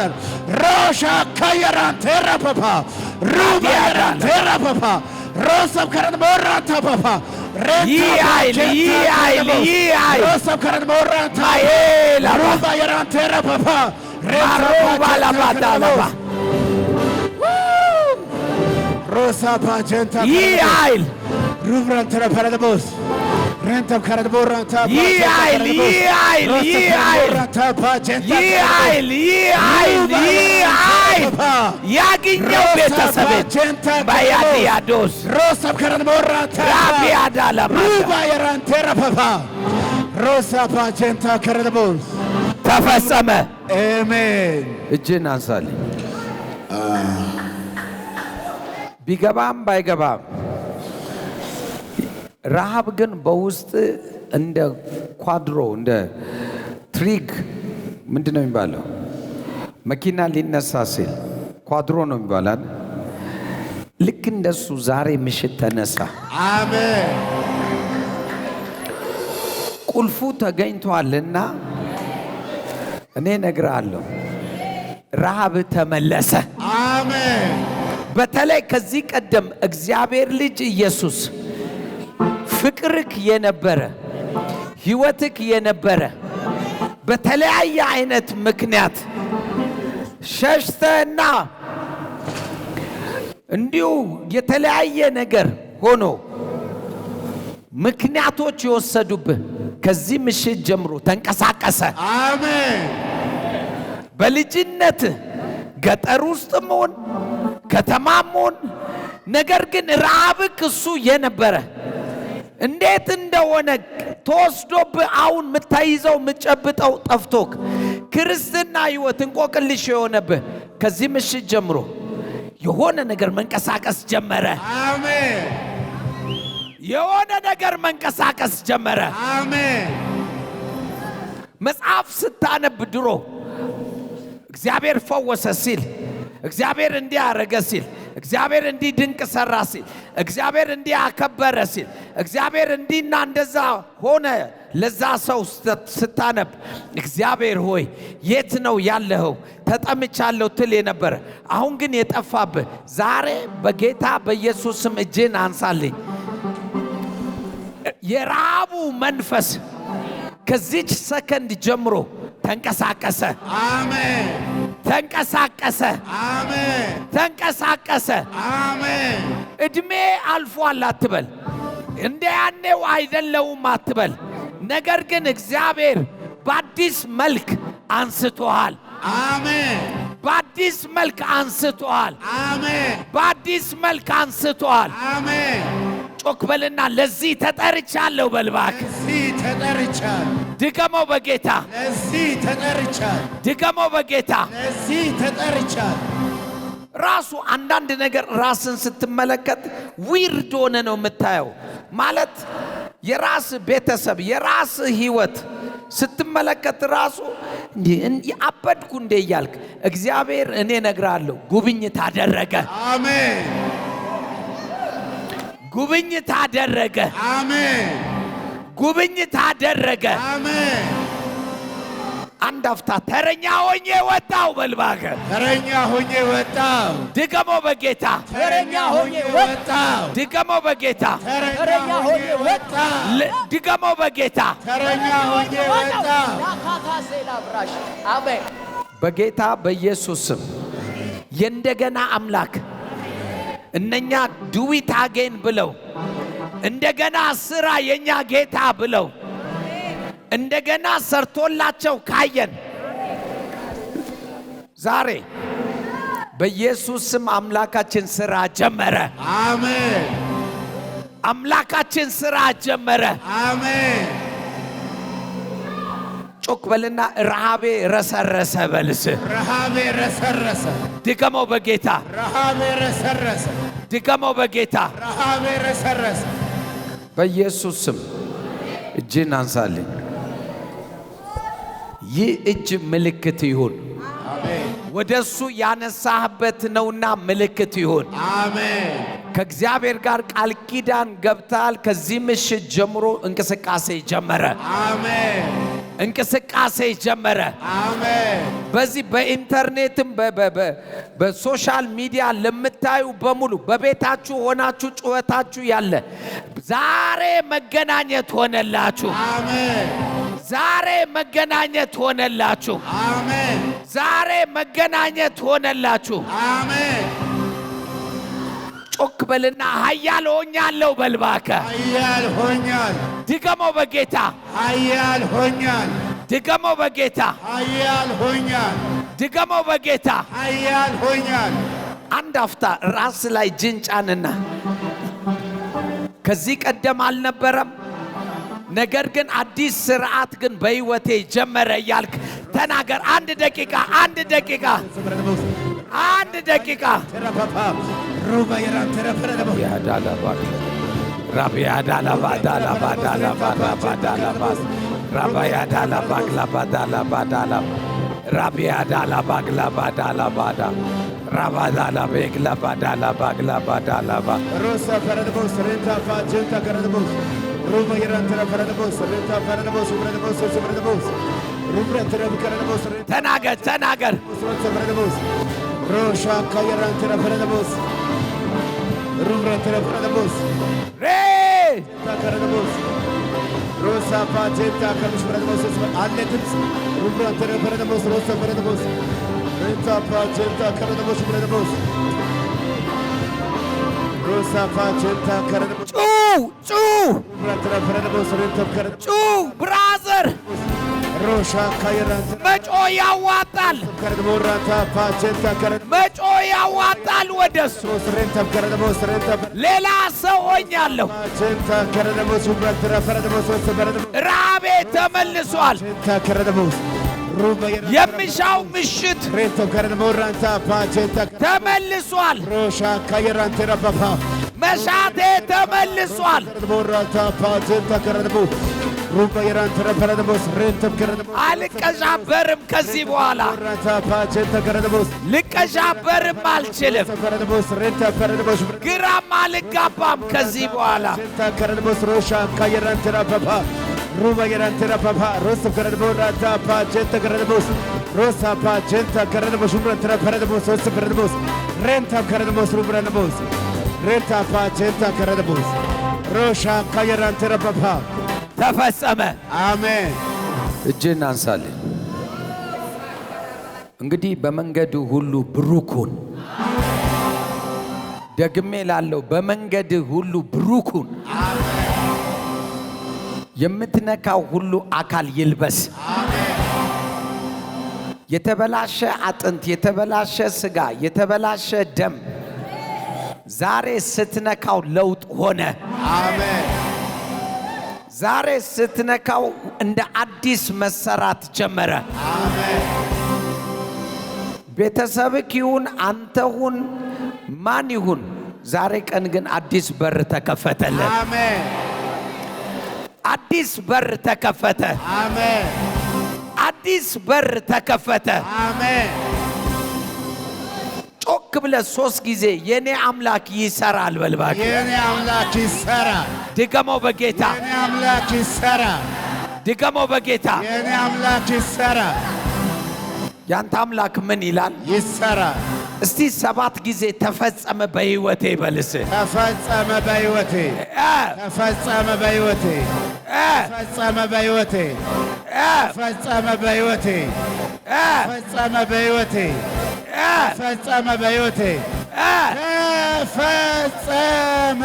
ሮሻ ካየራን ተረፓፓ ሩባ የራን ተረፓፓ ሮሳብ ከረን ሞራን ታፓፓ ይህ ኃይል ይህ ኃይል ይህ ኃይል ሮሳብ ከረን ሞራን ማዬላ ሩባ የራን ተረፓፓ ሩባ ለባዳ ለባ ሮሳብ ጀንታ ይህ ኃይል ሩብራን ተረፓለቦስ ረንተም ከረን ሞራን ታፓ ይህ ኃይል ይህ ኃይል ይህ ኃይል ይህ ኃይል ይህ ኃይል ይህ ኃይል ያግኘው ቤተሰቤን ባያዲያዶስ ሮሳብ ከረን ሞራን ራቢያዳ ለማንዳ ሩባ የራን ተረፓፓ ሮሳብ ጀንታ ከረንቦስ ተፈጸመ። አሜን። እጅን አንሳልኝ። ቢገባም ባይገባም ረሃብ ግን በውስጥ እንደ ኳድሮ እንደ ትሪግ ምንድን ነው የሚባለው? መኪና ሊነሳ ሲል ኳድሮ ነው የሚባላል። ልክ እንደሱ ዛሬ ምሽት ተነሳ። አሜን። ቁልፉ ተገኝቷልና እኔ እነግርሃለሁ፣ ረሃብ ተመለሰ። አሜን። በተለይ ከዚህ ቀደም እግዚአብሔር ልጅ ኢየሱስ ፍቅርክ የነበረ ህይወትክ የነበረ በተለያየ አይነት ምክንያት ሸሽተና እንዲሁ የተለያየ ነገር ሆኖ ምክንያቶች የወሰዱብህ ከዚህ ምሽት ጀምሮ ተንቀሳቀሰ። አሜን። በልጅነት ገጠር ውስጥም ሆን ከተማም ሆን ነገር ግን ረሃብክ እሱ የነበረ እንዴት እንደሆነ ተወስዶብህ አሁን የምታይዘው የምትጨብጠው ጠፍቶክ ክርስትና ህይወት እንቆቅልሽ የሆነብህ ከዚህ ምሽት ጀምሮ የሆነ ነገር መንቀሳቀስ ጀመረ። አሜን። የሆነ ነገር መንቀሳቀስ ጀመረ። አሜን። መጽሐፍ ስታነብ ድሮ እግዚአብሔር ፈወሰ ሲል እግዚአብሔር እንዲህ አረገ ሲል እግዚአብሔር እንዲህ ድንቅ ሰራ ሲል እግዚአብሔር እንዲህ አከበረ ሲል እግዚአብሔር እንዲህና እንደዛ ሆነ ለዛ ሰው ስታነብ እግዚአብሔር ሆይ የት ነው ያለኸው ተጠምቻለሁ ትል የነበረ አሁን ግን የጠፋብህ ዛሬ በጌታ በኢየሱስ ስም እጄን አንሳልኝ። የረሃቡ መንፈስ ከዚች ሰከንድ ጀምሮ ተንቀሳቀሰ። አሜን። ተንቀሳቀሰ። አሜን። ተንቀሳቀሰ። አሜን። እድሜ አልፏል አትበል፣ እንደ ያኔው አይደለውም አትበል። ነገር ግን እግዚአብሔር በአዲስ መልክ አንስቶሃል። አሜን። በአዲስ መልክ አንስቶሃል። አሜን። በአዲስ መልክ አንስቶሃል። አሜን። ጮክ በልና ለዚህ ተጠርቻለሁ በልባክ። ለዚህ ተጠርቻለሁ። ድገመው በጌታ። ለዚህ ተጠርቻለሁ። ድገመው በጌታ። ለዚህ ተጠርቻለሁ። ራሱ አንዳንድ ነገር ራስን ስትመለከት ዊርድ ሆነ ነው የምታየው። ማለት የራስ ቤተሰብ የራስ ህይወት ስትመለከት ራሱ እንዴ አበድኩ እንዴ እያልክ እግዚአብሔር እኔ እነግራለሁ ጉብኝት አደረገ። አሜን። ጉብኝት አደረገ። አሜን። ጉብኝት አደረገ። አሜን። አንድ አፍታ ተረኛ ሆኜ ወጣው በልባከ። ተረኛ ሆኜ ወጣው። ድገሞ በጌታ። ተረኛ ሆኜ ወጣው። ድገሞ በጌታ። ተረኛ ሆኜ ወጣው። ድገሞ በጌታ። ተረኛ ሆኜ ወጣው። አሜን። በጌታ በኢየሱስ ስም የእንደገና አምላክ እነኛ ዱዊት አጌን ብለው እንደገና ስራ የኛ ጌታ ብለው እንደገና ሰርቶላቸው ካየን ዛሬ በኢየሱስ ስም አምላካችን ስራ ጀመረ። አሜን። አምላካችን ስራ ጀመረ። አሜን። ጮክ በልና ረሃቤ ረሰረሰ በልስ። ረሃቤ ረሰረሰ። ድገመው በጌታ። ረሃቤ ረሰረሰ። ድገመው በጌታ። ረሃቤ ረሰረሰ። በኢየሱስ ስም እጅን አንሳልኝ። ይህ እጅ ምልክት ይሁን። አሜን። ወደሱ ያነሳህበት ነውና ምልክት ይሁን። አሜን። ከእግዚአብሔር ጋር ቃል ኪዳን ገብታል። ከዚህ ምሽት ጀምሮ እንቅስቃሴ ጀመረ። አሜን። እንቅስቃሴ ጀመረ። አሜን። በዚህ በኢንተርኔትም በሶሻል ሚዲያ ለምታዩ በሙሉ በቤታችሁ ሆናችሁ ጩኸታችሁ ያለ ዛሬ መገናኘት ሆነላችሁ። አሜን። ዛሬ መገናኘት ሆነላችሁ። አሜን። ዛሬ መገናኘት ሆነላችሁ። አሜን። ጮክ በልና ኃያል ሆኛለሁ በልባከ። ኃያል ሆኛል። ድገመው በጌታ። ኃያል ሆኛል። ድገመው በጌታ። ኃያል ሆኛል። ድገመው በጌታ። ኃያል ሆኛል። አንድ አፍታ ራስ ላይ እጅን ጫንና ከዚህ ቀደም አልነበረም፣ ነገር ግን አዲስ ስርዓት ግን በህይወቴ ጀመረ እያልክ ተናገር። አንድ ደቂቃ፣ አንድ ደቂቃ፣ አንድ ደቂቃ። ያዳላባክ ራቢያዳላባዳላባዳላባዳላባዳላባስ ራባያዳላባክ ላባዳላባዳላ ራቢያዳላባክ ላባዳላባዳ ራባዳላቤክ ላባዳላባክ ላባዳላባ ሮሳ ፈረደቦስ ሬንታ ፋጀንታ ከረደቦስ ሩባ የራንተራ ፈረደቦስ ሬንታ ፈረደቦስ ፈረደቦስ ፈረደቦስ ሩብረንተራ ከረደቦስ ተናገር፣ ተናገር። ፈረደቦስ ሮሻ ካየራንተራ ፈረደቦስ ሩብረንተራ ፈረደቦስ ሬይ ተከረደቦስ ሮሳ ፓጀንታ ከልሽ ፍረደቦስ አለትስ ሩብራን ተረፈረደቦስ ሮሳ ፍረደቦስ ሬንታ ፓጀንታ ከረደቦስ ፍረደቦስ ሮሳ ፓጀንታ ከረደቦስ ጩ ሩብራን ተረፈረደቦስ ሬንታ ከረደቦስ ጩ ብራዘር ሮሻ ካየራን መጮ ያዋጣል ከረደቦራታ ፓጀንታ ከረደቦስ መጮ ያዋጣል ወደሱ ሬንታ ከረደቦስ ሬንታ ሌላ ሰው ሆኛለሁ ፓጀንታ ከረደቦስ ሩብራን ተረፈረደቦስ ፍረደቦስ ራቤ ተመልሷል ፓጀንታ ከረደቦስ የሚሻው ምሽት ሬንታ ከረደቦራታ ፓጀንታ ተመልሷል ሮሻ ካየራን ተረባባ መሻቴ ተመልሷል ቦራታ ፓጀንታ ከረደቦስ ሩባ የራን ተረፈረደቦስ ሬንተም ከረደቦስ አልቀዣበርም ከዚህ በኋላ ቦራታ ፓጀንታ ከረደቦስ ልቀዣበርም አልችልም ከረደቦስ ሬንታ ከረደቦስ ግራም አልጋባም ከዚህ በኋላ ሬንታ ከረደቦስ ሮሻ ካየራን ተረባባ ሩባ የራን ተረባባ ሮስ ከረደቦራታ ፓጀንታ ከረደቦስ ሮሳ ፓጀንታ ከረደቦስ ሩባ ተረፈረደቦስ ሮስ ከረደቦስ ሬንታ ከረደቦስ ሩባ ረደቦስ ሬንታ ፓጀንታ ከረደቦስ ሮሻ ካየራን ተረባባ ተፈጸመ። አሜን። እጅን አንሳልኝ። እንግዲህ በመንገድ ሁሉ ብሩኩን ደግሜ ላለው በመንገድ ሁሉ ብሩኩን የምትነካው ሁሉ አካል ይልበስ። የተበላሸ አጥንት፣ የተበላሸ ስጋ፣ የተበላሸ ደም ዛሬ ስትነካው ለውጥ ሆነ። አሜን። ዛሬ ስትነካው እንደ አዲስ መሰራት ጀመረ። አሜን። ቤተሰብክ ይሁን አንተ ሁን ማን ይሁን ዛሬ ቀን ግን አዲስ በር ተከፈተለ። አሜን። አዲስ በር ተከፈተ። አሜን። አዲስ በር ተከፈተ። አሜን። ጮክ ብለህ 3 ጊዜ የኔ አምላክ ይሰራል በልባክ። የኔ አምላክ ይሰራል። ድገመው በጌታ። የኔ አምላክ ይሰራል። ድገመው በጌታ። የኔ አምላክ ይሰራል። ያንተ አምላክ ምን ይላል? ይሰራል። እስቲ 7 ጊዜ ተፈጸመ በህይወቴ በልስ። ተፈጸመ በህይወቴ። ተፈጸመ በህይወቴ። ተፈጸመ በህይወቴ። ተፈጸመ በህይወቴ። ተፈጸመ በህይወቴ። ተፈጸመ በህይወቴ። ተፈጸመ